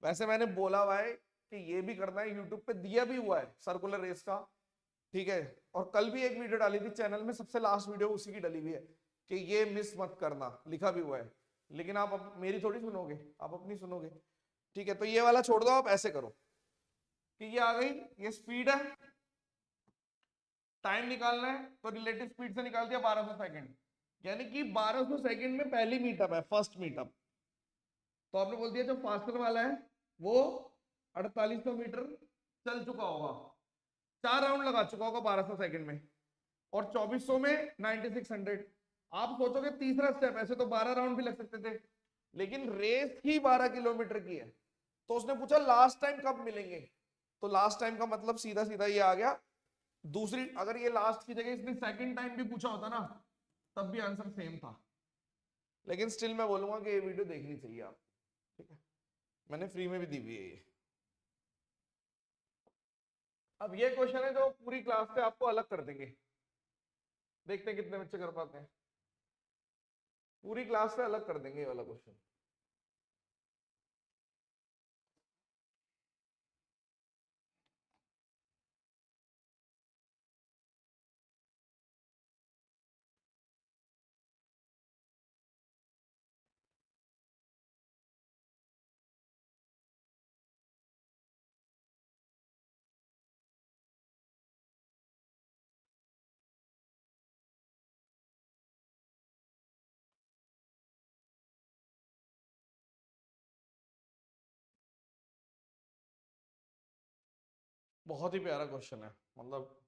वैसे मैंने बोला हुआ है कि ये भी करना है, यूट्यूब पे दिया भी हुआ है सर्कुलर रेस का, ठीक है। और कल भी एक वीडियो डाली थी चैनल में, सबसे लास्ट वीडियो उसी की डली हुई है कि ये मिस मत करना, लिखा भी हुआ है, लेकिन आप मेरी थोड़ी सुनोगे, आप अपनी सुनोगे, ठीक है। तो ये वाला छोड़ दो, आप ऐसे करो कि ये आ गई, ये स्पीड है, टाइम निकालना है, तो रिलेटिव स्पीड से निकाल दिया 1200 सेकंड, यानी कि 1200 सेकंड में पहली मीटअप है, फर्स्ट मीटअप। तो आपने बोल दिया जो फास्टर वाला है वो 4800 मीटर चल चुका होगा, 4 राउंड लगा चुका होगा 1200 सेकंड में, और 2400 में 9600। आप सोचोगे तीसरा स्टेप, ऐसे तो 12 राउंड भी लग सकते थे, लेकिन रेस ही 12 किलोमीटर की है, तो उसने पूछा लास्ट टाइम कब मिलेंगे, तो लास्ट टाइम का मतलब सीधा सीधा ये आ गया। दूसरी, अगर ये लास्ट की जगह इसने सेकंड टाइम भी पूछा होता ना, तब भी आंसर सेम था। लेकिन स्टिल मैं बोलूंगा कि ये वीडियो देखनी चाहिए आप, ठीक है, मैंने फ्री में भी दी हुई है ये। अब ये क्वेश्चन है जो पूरी क्लास से आपको अलग कर देंगे, देखते हैं कितने बच्चे कर पाते हैं, पूरी क्लास से अलग कर देंगे ये वाला क्वेश्चन। बहुत ही प्यारा क्वेश्चन है, मतलब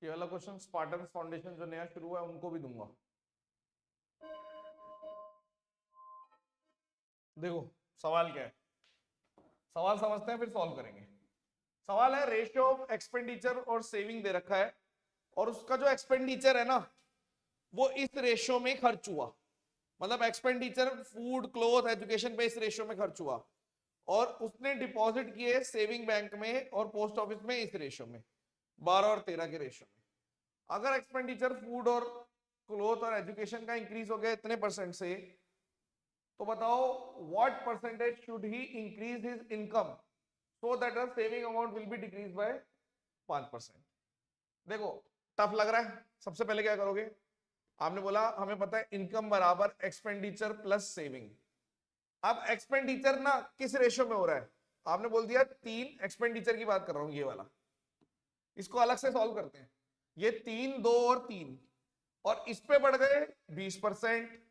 ये वाला क्वेश्चन स्पार्टन फाउंडेशन जो नया शुरू हुआ है उनको भी दूंगा। देखो सवाल क्या है, सवाल समझते हैं फिर सॉल्व करेंगे। सवाल है रेशियो ऑफ एक्सपेंडिचर और सेविंग दे रखा है, और उसका जो एक्सपेंडिचर है ना वो इस रेशियो में खर्च हुआ, मतलब एक्सपेंडिचर फूड क्लोथ एजुकेशन पे इस रेशियो में खर्च हुआ, और उसने डिपॉजिट किए सेविंग बैंक में और पोस्ट ऑफिस में इस रेशियो में, 12 और 13 के रेशियो में। अगर एक्सपेंडिचर फूड और क्लोथ और एजुकेशन का इंक्रीज हो गया इतने परसेंट से, तो बताओ what percentage should he increase his income so that the saving amount will be decrease by 5%। देखो टफ लग रहा है, सबसे पहले क्या करोगे, आपने बोला हमें पता है इनकम बराबर एक्सपेंडिचर प्लस सेविंग। अब एक्सपेंडिचर ना किस रेशियो में हो रहा है, आपने बोल दिया 3, एक्सपेंडिचर की बात कर रहा हूं ये वाला, इसको अलग से सॉल्व करते हैं। ये 3, 2 और 3, और इस पे बढ़ गए 20%,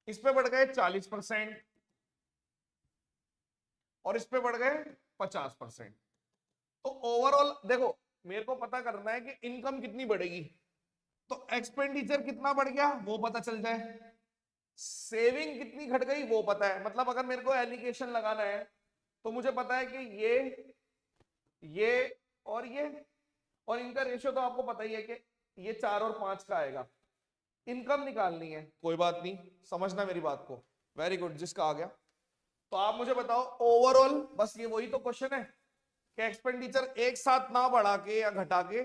इस पे बढ़ गए 40%, और इस पे बढ़ गए 50%। तो ओवरऑल देखो मेरे को पता करना है कि इनकम कितनी बढ़ेगी, तो एक्सपेंडिचर कितना बढ़ गया वो पता चल जाए, सेविंग कितनी घट गई वो पता है। मतलब अगर मेरे को एलिगेशन लगाना है तो मुझे पता है कि ये और ये, और इनका रेशियो तो आपको पता ही है कि ये 4 और 5 का आएगा। इनकम निकालनी है, कोई बात नहीं, समझना मेरी बात को, वेरी गुड जिसका आ गया। तो आप मुझे बताओ ओवरऑल, बस ये वही तो क्वेश्चन है कि एक्सपेंडिचर एक साथ ना बढ़ा के या घटा के,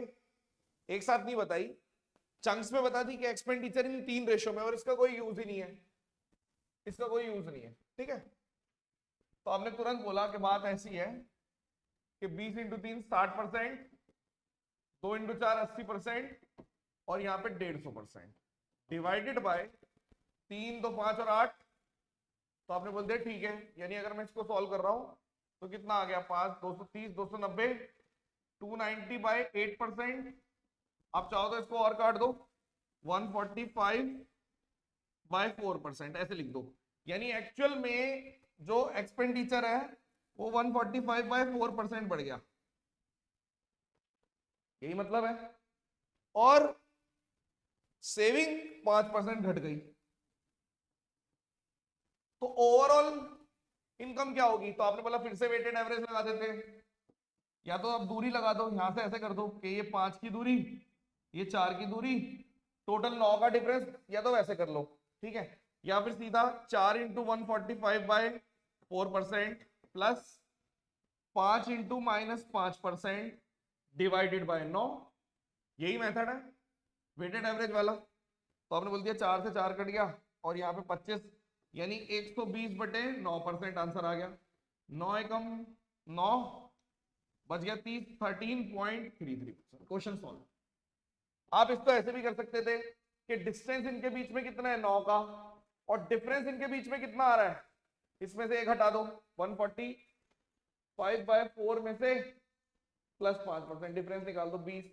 एक साथ नहीं बताई, चंक्स में बता दी कि एक्सपेंडिचर इन 3 रेशियो में, और इसका कोई यूज ही नहीं है, इसका कोई यूज नहीं है, ठीक है। तो आपने तुरंत बोला कि बात ऐसी है कि 20 इंटू 3 60%, 2 इंटू 4 80%, और यहाँ पे 150% डिवाइडेड बाय 3, 2, 5 और 8। तो आपने बोल दिया ठीक है, यानी अगर मैं इसको सॉल्व कर रहा हूं तो कितना आ गया, 5, 230, 290, 290 बाय 8%। आप चाहो तो इसको और काट दो, 145 बाय 4%, ऐसे लिख दो। यानी एक्चुअल में जो एक्सपेंडिचर है वो 145 बाय 4% बढ़ गया, यही मतलब है, और सेविंग 5% घट गई। तो ओवरऑल इनकम क्या होगी, तो आपने बोला फिर से वेटेड एवरेज लगा देते, या तो आप दूरी लगा दो, यहां से ऐसे कर दो कि ये 5 की दूरी, ये 4 की दूरी, टोटल 9 का डिफरेंस, या तो वैसे कर लो, ठीक है, या फिर सीधा 4 into 145 by 4% plus 5 into -5% divided by 9, यही मेथड है वेटेड एवरेज वाला। तो आपने बोल दिया 4 से 4 कट गया, और यहाँ पे 25, यानी 120 बटे 9% आंसर आ गया, 9 एकम 9, बच गया 30, 13.33%। Question solve. आप इसको ऐसे भी कर सकते थे कि डिस्टेंस इनके बीच में कितना है 9 का, और डिफरेंस इनके बीच में कितना आ रहा है, इसमें से एक हटा दो, 145/4 में से प्लस 5%, डिफरेंस निकाल दो 20,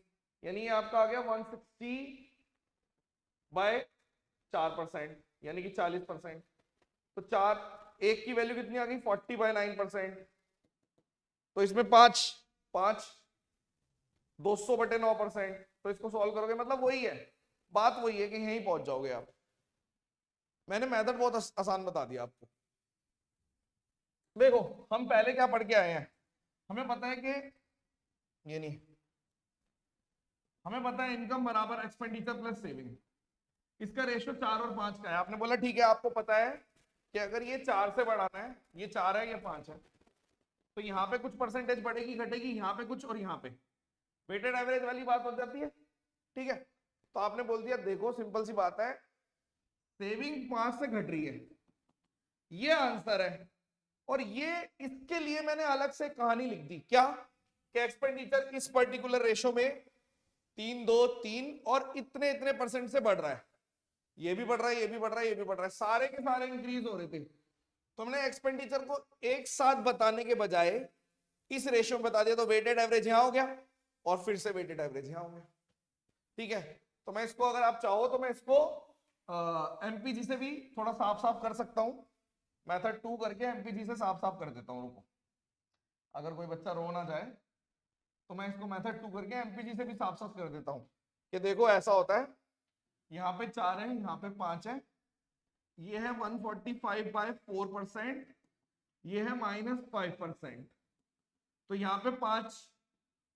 यानी ये आपका आ गया 160/4%, यानी कि 40%। तो एक की वैल्यू कितनी आ गई, 40/9%। तो इसमें 5 200/9%। तो इसको सॉल्व करोगे मतलब वही है, बात वही है कि यहीं पहुंच जाओगे आप। मैंने मेथड बहुत आसान बता दिया आपको। देखो हम पहले क्या पढ़ के आए हैं, हमें पता है कि ये नहीं, हमें पता है इनकम बराबर एक्सपेंडिचर प्लस सेविंग, इसका रेशियो 4 और 5 का है। आपने बोला ठीक है, आपको पता है कि अगर ये 4 से बढ़ाना है, ये 4 है ये 5 है, तो यहाँ पे कुछ परसेंटेज बढ़ेगी घटेगी, यहाँ पे कुछ और यहाँ पे, वेटेड एवरेज वाली बात हो जाती है। ठीक है, तो आपने बोल दिया देखो सिंपल सी बात है, सेविंग 5 से घट रही है, ये आंसर है। और ये इसके लिए मैंने अलग से कहानी लिख दी, क्या कि एक्सपेंडिचर इस पर्टिकुलर रेशो में 3 2 3 और इतने इतने परसेंट से बढ़ रहा है, ये भी बढ़ रहा है, ये भी बढ़ रहा है, ये भी बढ़ रहा है, सारे के सारे इंक्रीज हो रहे थे। तो हमने एक्सपेंडिचर को एक साथ बताने के बजाय इस रेशियो में बता दिया, तो वेटेड एवरेज यहां हो गया और फिर से वेटेड एवरेज यहां हो गया। ठीक है, तो मैं इसको अगर आप चाहो तो मैं इसको एमपीजी से भी थोड़ा साफ साफ कर सकता हूं, मेथड 2 करके एमपीजी से साफ साफ कर देता हूं। रुको, अगर कोई बच्चा रो ना जाए तो मैं इसको मेथड 2 करके एमपीजी से भी साफ साफ कर देता हूं कि देखो ऐसा होता है, यहाँ पे 4 है, यहाँ पे 5 है, ये है 145/4%, ये है -5%, तो यहाँ पे 5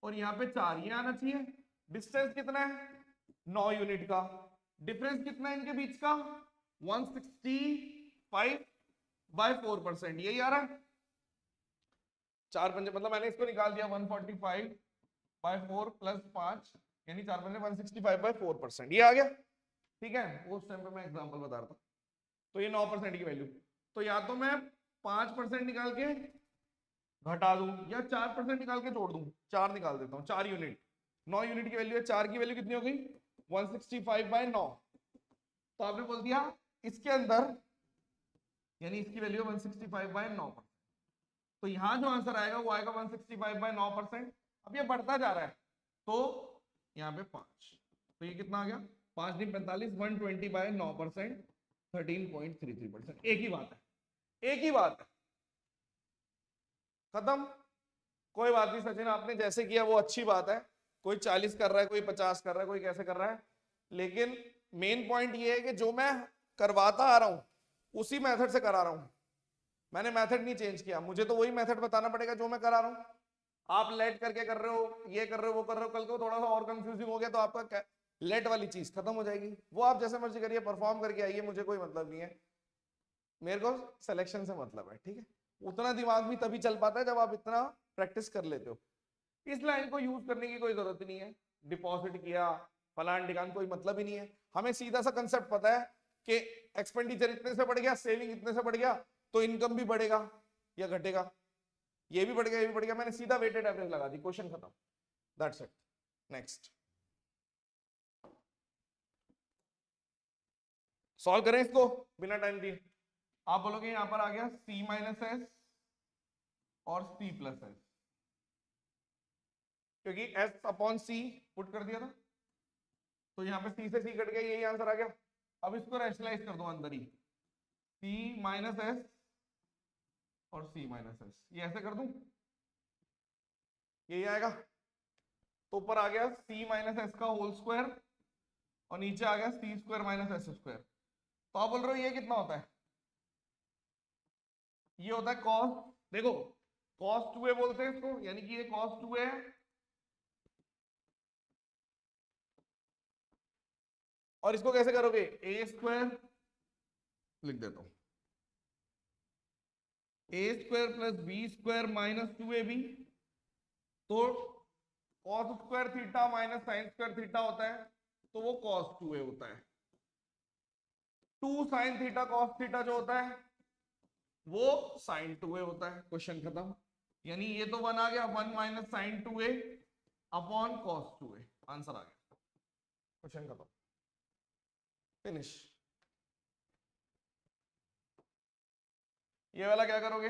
और यहाँ पे 4, ये आना चाहिए। डिस्टेंस कितना है, 9 यूनिट का। डिफरेंस कितना है इनके बीच का, 165/4%, यही आ रहा है। 4 पंजे मतलब मैंने इसको निकाल दिया 145/4 प्लस 5, यानी 4 पंजे 165/4%, ये आ गया। ठीक है, उस टाइम पे मैं एग्जांपल बता रहा था। तो ये 9% की वैल्यू, तो या तो मैं 5% निकाल के घटा दूं या 4% निकाल के जोड़ दूं, 4 निकाल देता हूं, 4 यूनिट, 9 यूनिट की वैल्यू है, 4 की वैल्यू कितनी हो गई 165/9। तो आपने बोल दिया इसके अंदर, यानी इसकी वैल्यू 165/9, तो यहां जो आंसर आएगा वो आएगा 165/9%। अब ये बढ़ता जा रहा है, तो यहाँ पे 5, तो ये कितना आ गया, 5 दिन 45, 120/9%, 13.33%। एक ही बात है, एक ही बात है, खत्म। कोई बात नहीं सचिन, आपने जैसे किया वो अच्छी बात है, कोई 40 कर रहा है, कोई 50 कर रहा है, कोई कैसे कर रहा है, लेकिन मेन पॉइंट ये है कि जो मैं करवाता आ रहा हूं उसी मेथड से करा रहा हूं, मैंने मेथड नहीं चेंज किया। मुझे तो वही मेथड बताना पड़ेगा जो मैं करा रहा हूं। आप लेट करके कर रहे हो, ये कर रहे हो, वो कर रहे हो, कल को थोड़ा सा और कंफ्यूजिंग हो गया तो आपका लेट वाली चीज खत्म हो जाएगी। वो आप जैसे मर्जी करिए, परफॉर्म करके आइए, मुझे कोई मतलब नहीं है, मेरे को सिलेक्शन से मतलब है। ठीक है, उतना दिमाग भी तभी चल पाता है जब आप इतना प्रैक्टिस कर लेते हो। इस लाइन को यूज करने की कोई जरूरत नहीं है, डिपॉजिट किया फलान ढिकान, कोई मतलब ही नहीं है। हमें सीधा सा कंसेप्ट पता है कि एक्सपेंडिचर इतने से बढ़ गया, सेविंग इतने से बढ़ गया, तो इनकम भी बढ़ेगा या घटेगा, ये भी बढ़ गया, ये भी बढ़ गया, मैंने सीधा वेटेड एवरेज लगा दी, क्वेश्चन खत्म, दैट्स इट। नेक्स्ट सॉल्व करें इसको बिना टाइम दिए। आप बोलोगे यहां पर आ गया C-S और C+S, क्योंकि S/C पुट कर दिया था, तो यहाँ पे C से C कट गया, यही आंसर आ गया। अब इसको रैशनलाइज कर दो अंदर ही, C-S और C-S, ये ऐसे कर दूं, यही आएगा। तो ऊपर आ गया C-S का होल स्क्वायर और नीचे आ गया C² - S²। तो आप बोल रहे हो ये कितना होता है, ये होता है cos, देखो cos 2a बोलते हैं इसको, यानी कि ये cos 2a है, और इसको कैसे करोगे, a² लिख देता हूं, a² + b² - 2ab, तो cos² थीटा - sin² थीटा होता है, तो वो cos 2a होता है। 2 sin थीटा cos थीटा जो होता है वो sin 2a होता है, क्वेश्चन खत्म। यानी ये तो 1 आ गया, 1 - sin 2a upon cos 2a, answer आ गया, क्वेश्चन खत्म, फिनिश। ये वाला क्या करोगे,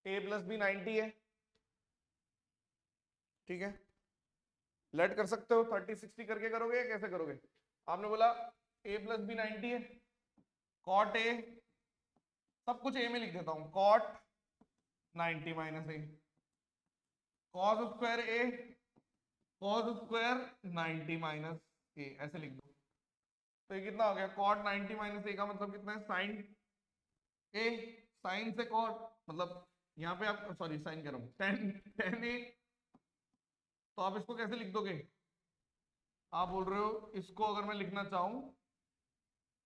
a प्लस बी 90 है, ठीक है, लेट कर सकते हो 30-60 करके करोगे या कैसे करोगे। आपने बोला a प्लस बी 90 है, कॉट ए, सब कुछ ए में लिख देता हूं, cot 90 minus A, cos square A, cos square 90 minus ए, ऐसे लिख दो। तो ये कितना हो गया, कॉट 90 माइनस ए का मतलब कितना है, साइन ए, साइन से कॉट, मतलब यहाँ पे आप सॉरी साइन कह रहा हूं, टेन ए, तो आप इसको कैसे लिख दोगे, आप बोल रहे हो इसको अगर मैं लिखना चाहूं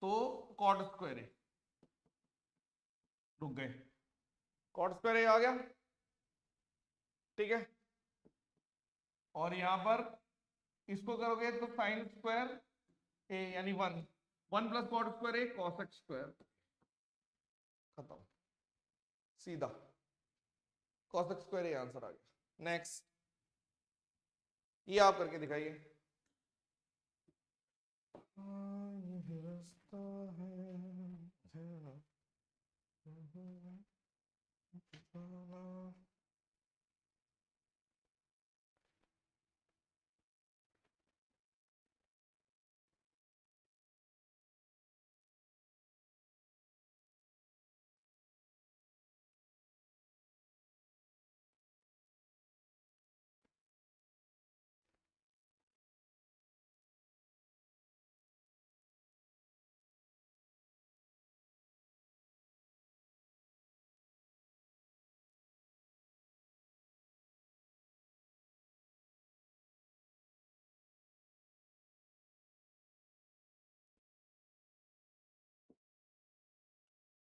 तो कॉट स्क्वायर ए, रुक गए, कॉट स्क्वायर ए आ गया, ठीक है, और यहां पर इसको करोगे तो साइन स्क्वायर ए यानी 1 plus cot square A cos X square, खत्म, सीधा cos X square A answer आ गया। नेक्स्ट, ये आप करके दिखाइए।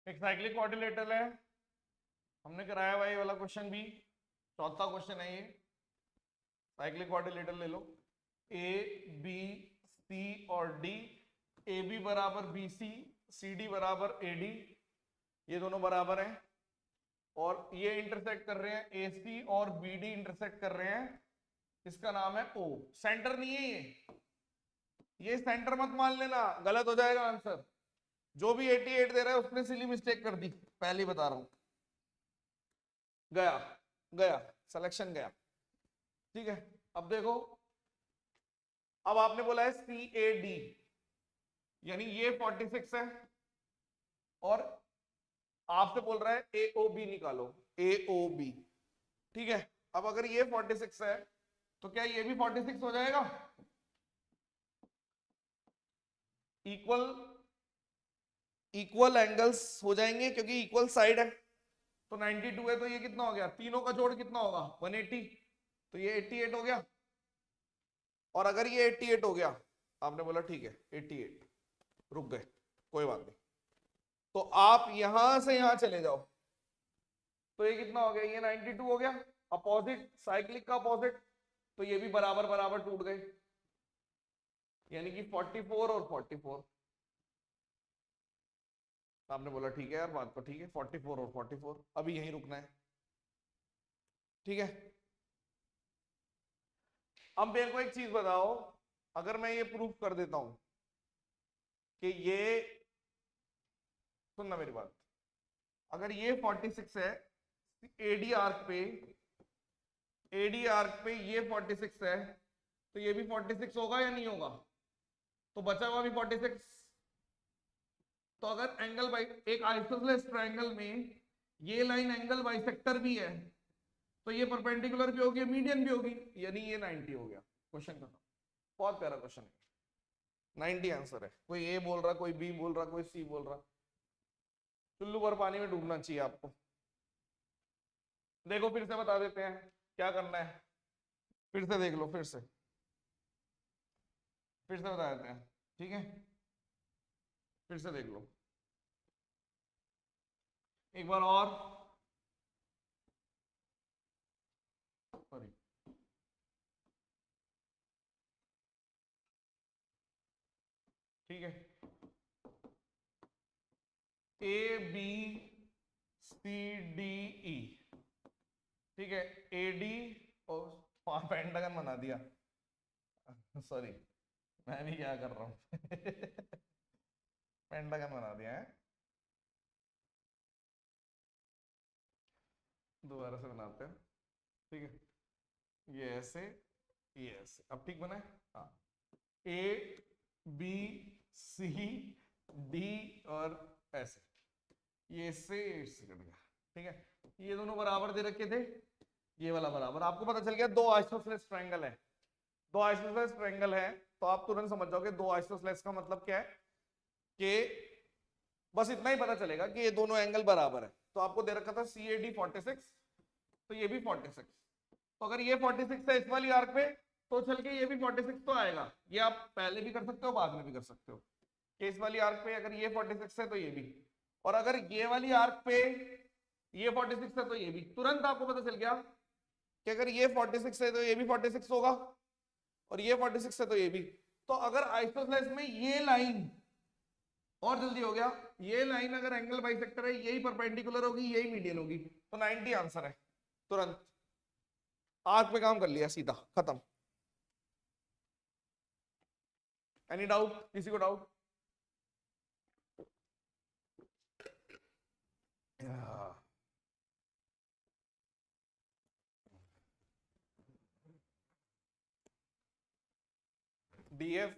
एक साइक्लिक क्वाड्रिलेटरल है, हमने कराया हुआ ये वाला क्वेश्चन भी, चौथा क्वेश्चन है ये, साइक्लिक क्वाड्रिलेटरल ले लो, ए बी सी और डी, ए बी बराबर बी सी, सी डी बराबर ए डी, ये दोनों बराबर हैं, और ये इंटरसेक्ट कर रहे हैं, ए सी और बी डी इंटरसेक्ट कर रहे हैं, इसका नाम है ओ, सेंटर नहीं है ये सेंटर मत मान लेना, गलत हो जाएगा आंसर, जो भी 88 दे रहा है उसने सिली मिस्टेक कर दी, पहले ही बता रहा हूं, गया गया सिलेक्शन गया, ठीक है। अब देखो, अब आपने बोला है सी ए डी, यानी ये 46 है, और आपसे बोल रहा है ए ओ बी निकालो, ए ओ बी, ठीक है। अब अगर ये 46 है तो क्या ये भी 46 हो जाएगा, इक्वल इक्वल एंगल्स हो जाएंगे क्योंकि इक्वल साइड है, तो 92 है तो ये कितना हो गया, तीनों का जोड़ कितना होगा 180, तो ये 88 हो गया, और अगर ये 88 हो गया, आपने बोला ठीक है 88, रुक गए कोई बात नहीं, तो आप यहां से यहां चले जाओ, तो ये कितना हो गया, ये 92 हो गया, अपोजिट साइक्लिक का अपोजिट, तो ये भी बराबर बराबर टूट गए, यानी कि 44 और 44, आपने बोला ठीक है यार बात तो ठीक है, 44 और 44, अभी यहीं रुकना है, ठीक है। अब मेरे को एक चीज बताओ, अगर मैं ये प्रूफ कर देता हूं कि ये, सुनना मेरी बात, अगर ये 46 है, एडी आर्क पे ये 46 है, तो ये भी 46 होगा या नहीं होगा, तो बचा हुआ भी 46, तो अगर एंगल बाई एक आइसोसेलेस ट्रायंगल में ये लाइन एंगल बाइसेक्टर भी है, तो ये परपेंडिकुलर भी होगी, मीडियन भी होगी, यानी ये 90 हो गया, क्वेश्चन खत्म, बहुत प्यारा क्वेश्चन है, 90 आंसर है, कोई ए बोल रहा, कोई बी बोल रहा, कोई सी बोल रहा, चुल्लू भर पानी में डूबना चाहिए आपको। देखो फिर से बता देते हैं क्या करना है, फिर से देख लो, फिर से बता देते हैं, ठीक है, फिर से देख लो एक बार और, सॉरी, ठीक है, A B C D E, ठीक है, ए डी और पेंटागन बना दिया, सॉरी मैं भी क्या कर रहा हूं पेंटागन बना दिया है, दोबारा से बनाते हैं, ठीक है, ये ऐसे, ये ऐसे, अब ठीक बना है। हाँ, ए बी सी डी और ऐसे, ये इससे कट गया, ठीक है। ये दोनों बराबर दे रखे थे, ये वाला बराबर, आपको पता चल गया दो आइसोसेलेस ट्रायंगल है, दो आइसोसेलेस ट्रायंगल है, तो आप तुरंत समझ जाओगे दो आइसोसेलेस का मतलब क्या है, कि बस इतना ही पता चलेगा कि ये दोनों एंगल बराबर है। तो आपको दे रखा था CAD 46, तो ये भी 46, तो अगर ये 46 है इस वाली आर्क पे, तो चल के ये भी 46 तो आएगा। ये आप पहले भी कर सकते हो, बाद में भी कर सकते हो, कि इस वाली आर्क पे अगर ये 46 है तो ये भी, और अगर ये वाली आर्क पे ये 46 है तो ये भी। तुरंत आपको पता चल गया कि अगर ये 46 है तो ये भी 46 होगा, और ये 46 है तो ये भी। तो अगर आइसोसेलेस में ये लाइन, और जल्दी हो गया, ये लाइन अगर एंगल बाइसेक्टर है, यही परपेंडिकुलर होगी, यही मीडियन होगी, तो 90 आंसर है। तुरंत आर्क पे काम कर लिया, सीधा खत्म। एनी डाउट, किसी को डाउट? डीएफ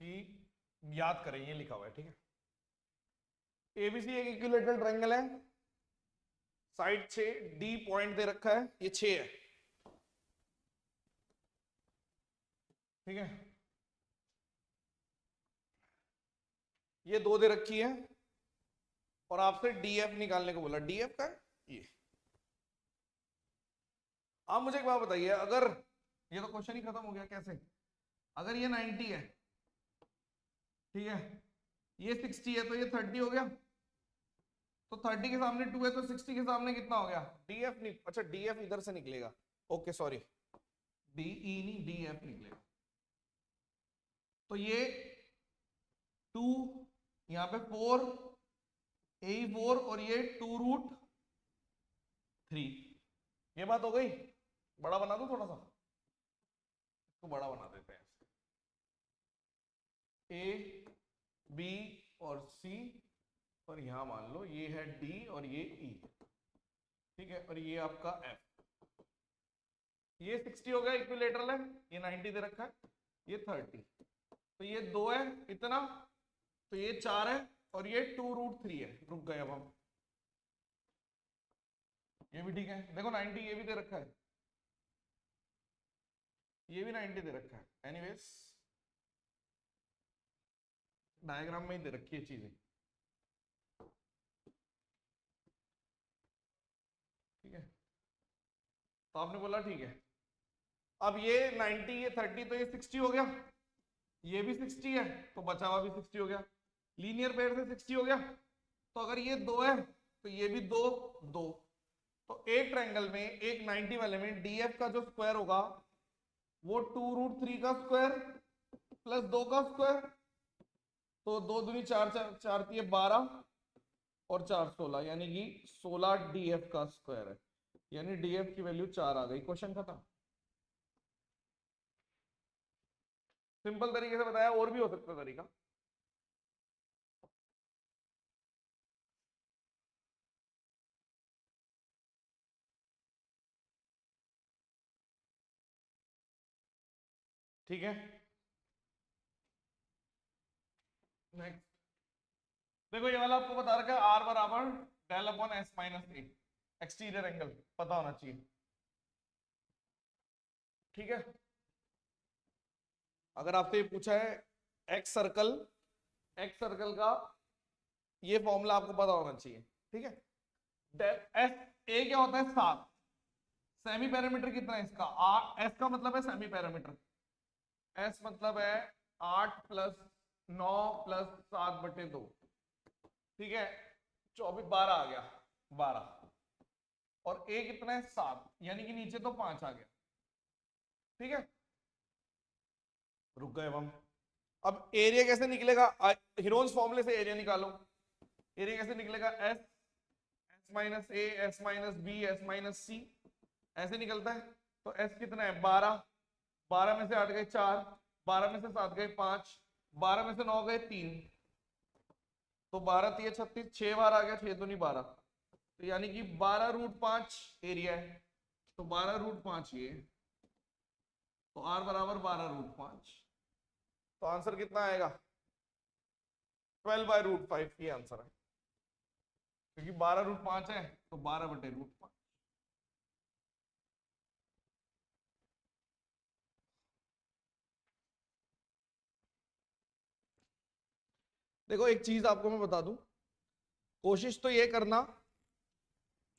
की याद करें, ये लिखा हुआ है, ठीक है। एबीसी एक इक्विलेटरल ट्रायंगल है, साइड 6, डी पॉइंट दे रखा है, ये 6 है, ठीक है। ये 2 दे रखी है, और आपसे डीएफ निकालने को बोला। डीएफ का है ये। आप मुझे एक बात बताइए, अगर ये तो क्वेश्चन ही खत्म हो गया, कैसे? अगर ये 90 है, ठीक है, ये 60 है, तो ये 30 हो गया, तो 30 के सामने 2 है, तो 60 के सामने कितना हो गया? डीएफ नहीं, अच्छा डीएफ इधर से निकलेगा, ओके सॉरी, डीई नहीं डीएफ निकलेगा। तो ये 2, यहाँ पे 4, ए 4, और ये 2√3। ये बात हो गई। बड़ा बना दो थोड़ा सा, इसको बड़ा बना देते हैं, ए बी और सी, और यहां मान लो ये है डी और ये ई, ठीक है, और ये आपका एफ। ये 60 हो गया, इक्विलेटरल है, ये 90 दे रखा है, ये 30, तो ये 2 है इतना, तो ये 4 है, और ये 2√3 है। रुक गए अब हम, ये भी ठीक है, देखो 90 ये भी दे रखा है, ये भी 90 दे रखा है। एनीवेज डायग्राम में ही दे रखी है चीजें, ठीक है। तो आपने बोला ठीक है, अब ये 90, ये 30, तो ये 60 हो गया, ये भी 60 है, तो बचा हुआ भी 60 हो गया, लीनियर पेयर से 60 हो गया। तो अगर ये 2 है, तो ये भी 2, 2, तो एक ट्रायंगल में, एक 90 वाले में डीएफ का जो स्क्वायर होगा वो 2√3 का स्क्वायर प्लस 2 का स्क्वायर, तो 2 दूनी 4, 4 3 12, और 4 16, यानी कि 16 डीएफ का स्क्वायर है, यानी डीएफ की वैल्यू 4 आ गई। क्वेश्चन खत्म। सिंपल तरीके से बताया, और भी हो सकता है तरीका। ठीक है, नेक्स्ट देखो, ये वाला आपको बता रखा है आर बराबर डेल अपॉन एस माइनस ए, एक्सटीरियर एंगल पता होना चाहिए, ठीक है। अगर आपसे पूछा है एक्स सर्कल, एक्स सर्कल का ये फॉर्मूला आपको पता होना चाहिए, ठीक है। एस ए क्या होता है? 7। सेमी पैरामीटर कितना है इसका? एस का मतलब है सेमी पैरामीटर, एस मतलब है 8 + 9 + 7/2, ठीक है, 24 12 आ गया, 12, और ए कितना है? 7, यानी कि नीचे तो 5 आ गया, ठीक है। रुक गए हम। अब एरिया कैसे निकलेगा? हीरोन्स फॉर्मूले से एरिया निकालो। एरिया कैसे निकलेगा? S, S minus A, S minus B, S minus C, ऐसे निकलता है। तो एस कितना है? 12, 12 में से 8 गए 4, 12 में से 7 गए 5, 12 में से 9 गए 3, तो 12 3 36, 6 बार आ गया, 6 दूनी 12, तो यानी कि 12√5 एरिया है, तो 12√5 ये, तो r बराबर 12√5, तो आंसर कितना आएगा 12/√5 ये आंसर है, क्योंकि 12√5 है तो 12/√5। देखो एक चीज आपको मैं बता दूं, कोशिश तो ये करना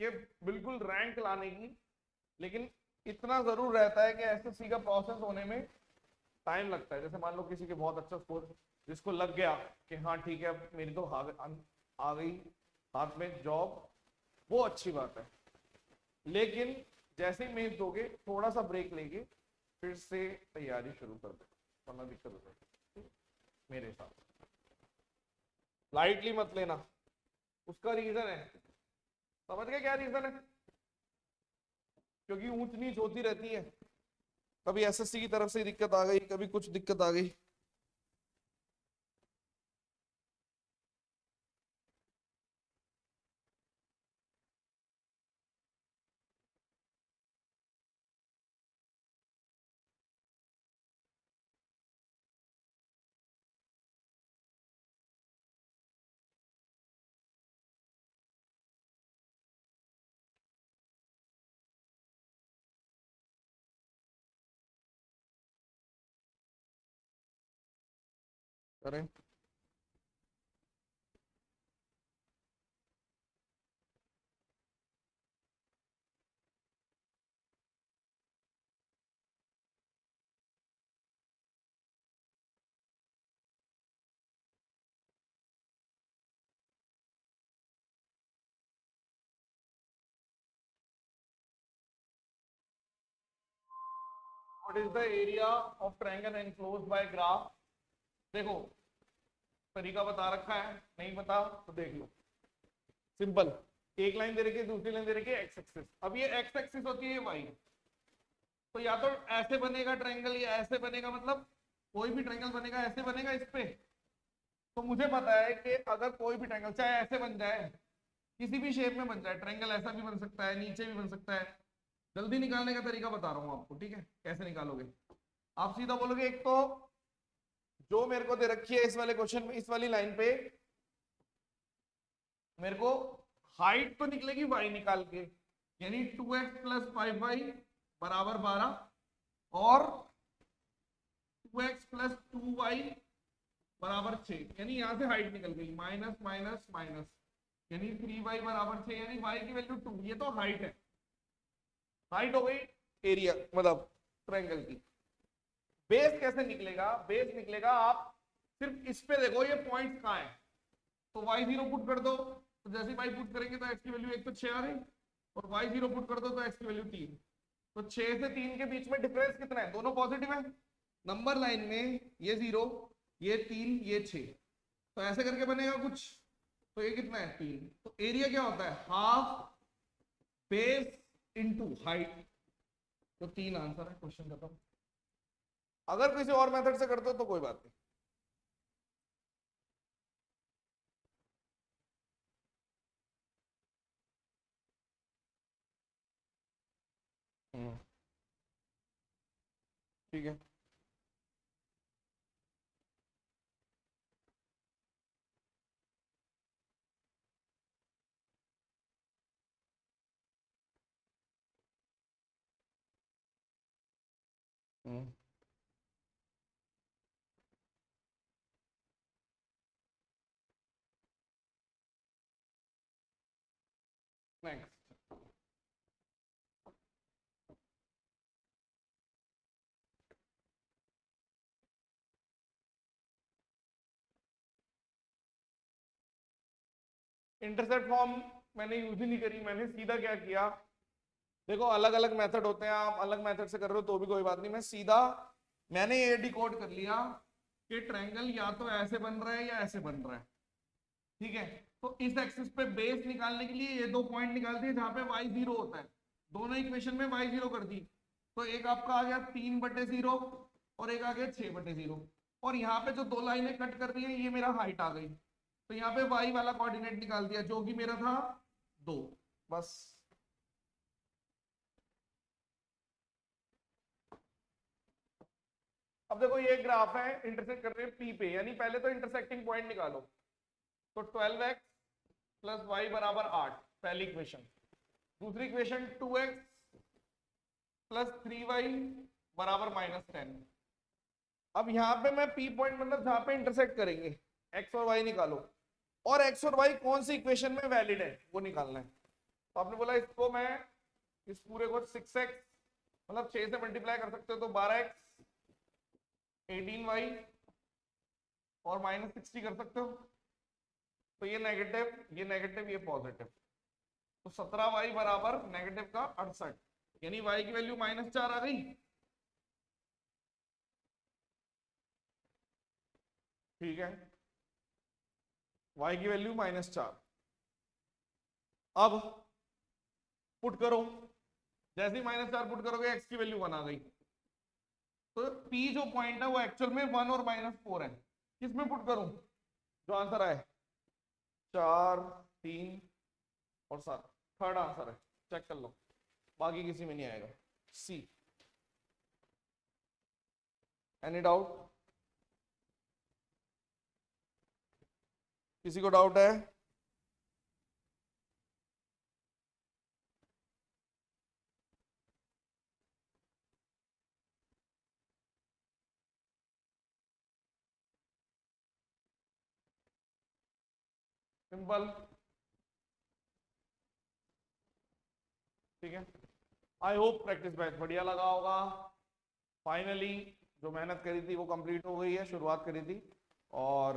कि बिल्कुल रैंक लाने की, लेकिन इतना जरूर रहता है कि एसएससी का प्रोसेस होने में टाइम लगता है। जैसे मान लो किसी के बहुत अच्छा स्कोर जिसको लग गया कि हाँ ठीक है अब मेरी तो आ गई हाथ में जॉब, वो अच्छी बात है, लेकिन जैसे ही मेंस दोगे थोड़ा सा ब्रेक लेके फिर से तैयारी शुरू कर दो, वरना दिक्कत हो जाएगी मेरे हिसाब से। लाइटली मत लेना, उसका रीजन है, समझ गए क्या रीजन है? क्योंकि ऊंच नीच होती रहती है, कभी एसएससी की तरफ से दिक्कत आ गई, कभी कुछ दिक्कत आ गई। करें what is the area of triangle enclosed bye graph? देखो तरीका बता रखा है, नहीं बता तो देख लो, सिंपल। एक लाइन दे रखी है, दूसरी लाइन दे रखी है एक्स एक्सिस, अब ये एक्स एक्सिस होती है वाई, तो या तो ऐसे बनेगा ट्रायंगल या ऐसे बनेगा, मतलब कोई भी ट्रायंगल बनेगा ऐसे बनेगा इस पे। तो मुझे पता है कि अगर कोई भी ट्रायंगल चाहे ऐसे बन जाए, किसी भी शेप में बन जाए, ट्रायंगल ऐसा भी बन सकता है, नीचे भी बन सकता है। जल्दी निकालने का तरीका बता रहा हूं आपको, ठीक है? कैसे निकालोगे, आप सीधा बोलोगे, एक तो जो मेरे को दे रखी है इस वाले क्वेश्चन में, इस वाली लाइन पे मेरे को हाइट तो निकलेगी y निकाल के, यानी 2x + 5y बराबर 12, और 2x + 2y बराबर 6, यानी यहां से हाइट निकल गई माइनस माइनस माइनस, यानी 3y बराबर 6, यानी y की वैल्यू 2, ये तो हाइट है। हाइट हो गई एरिया मतलब ट्रायंगल की। बेस कैसे निकलेगा? बेस निकलेगा, आप सिर्फ इस पे देखो ये पॉइंट्स कहाँ है, तो y0 पुट कर दो, तो जैसे y पुट करेंगे तो x की वैल्यू 1 तो 6 आ गई, और y0 पुट कर दो तो x की वैल्यू 3, तो 6 से 3 के बीच में डिफरेंस कितना है? दोनों पॉजिटिव है, नंबर लाइन में ये 0, ये 3, ये 6, तो ऐसे करके बनेगा कुछ, तो ये कितना है 3, तो एरिया क्या होता है? हाफ बेस इनटू हाइट, तो 3 आंसर है, क्वेश्चन खत्म। अगर किसी और मेथड से करते हो तो कोई बात नहीं। ठीक है, नेक्स्ट। इंटरसेप्ट फॉर्म मैंने यूज ही नहीं करी, मैंने सीधा क्या किया, देखो अलग अलग मेथड होते हैं, आप अलग मेथड से कर रहे हो तो भी कोई बात नहीं, मैं सीधा मैंने ये डिकोड कर लिया कि ट्रायंगल या तो ऐसे बन रहा है या ऐसे बन रहा है, ठीक है? तो इस एक्सिस पे बेस निकालने के लिए ये दो पॉइंट निकाल दिए जहां पे y0 होता है, दोनों इक्वेशन में y0 कर दी, तो एक आपका आ गया 3/0 और एक आ गया 6/0, और यहाँ पे जो दो लाइनें कट कर रही है ये मेरा हाइट आ गई, तो यहाँ पे y वाला कोऑर्डिनेट निकाल दिया जो कि मेरा था 2, बस अब देखो ये ग्राफ है, इंटरसेक्ट कर रहे हैं पी पे, यानी पहले तो इंटरसेक्टिंग पॉइंट निकालो। तो 12x प्लस वाई बराबर 8, पहली इक्वेशन। दूसरी इक्वेशन 2x प्लस 3y बराबर -10। अब यहां पे मैं पी पॉइंट मतलब जहां पे इंटरसेक्ट करेंगे x और y निकालो, और x और y कौन सी इक्वेशन में वैलिड है वो निकालना है। तो आपने बोला इसको मैं इस पूरे को 6x मतलब 6 से मल्टीप्लाई कर सकते हो तो 12x 18y और -60 कर सकते हो। तो ये नेगेटिव ये पॉजिटिव, तो 17y बराबर नेगेटिव का 68, यानी y की वैल्यू -4 आ गई। ठीक है, y की वैल्यू -4। अब पुट करो, जैसे ही -4 पुट करोगे x की वैल्यू 1 आ गई। तो p जो पॉइंट है वो एक्चुअल में 1 और -4 है। किसमें पुट करूं? जो आंसर आए 4, 3 और 7, थर्ड आंसर है, चेक कर लो, बाकी किसी में नहीं आएगा। सी। Any doubt? किसी को डाउट है? सिंपल। ठीक है, आई होप प्रैक्टिस बैच बढ़िया लगा होगा। फाइनली जो मेहनत करी थी वो कंप्लीट हो गई है, शुरुआत करी थी, और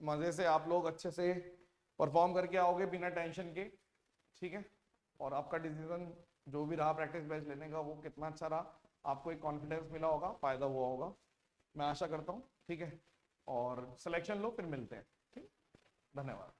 मजे से आप लोग अच्छे से परफॉर्म करके आओगे बिना टेंशन के। ठीक है, और आपका डिसीजन जो भी रहा प्रैक्टिस बैच लेने का वो कितना अच्छा रहा, आपको एक कॉन्फिडेंस मिला होगा, फायदा हुआ होगा, मैं आशा करता हूँ। ठीक है, और सिलेक्शन लो, फिर मिलते हैं। ठीक, धन्यवाद।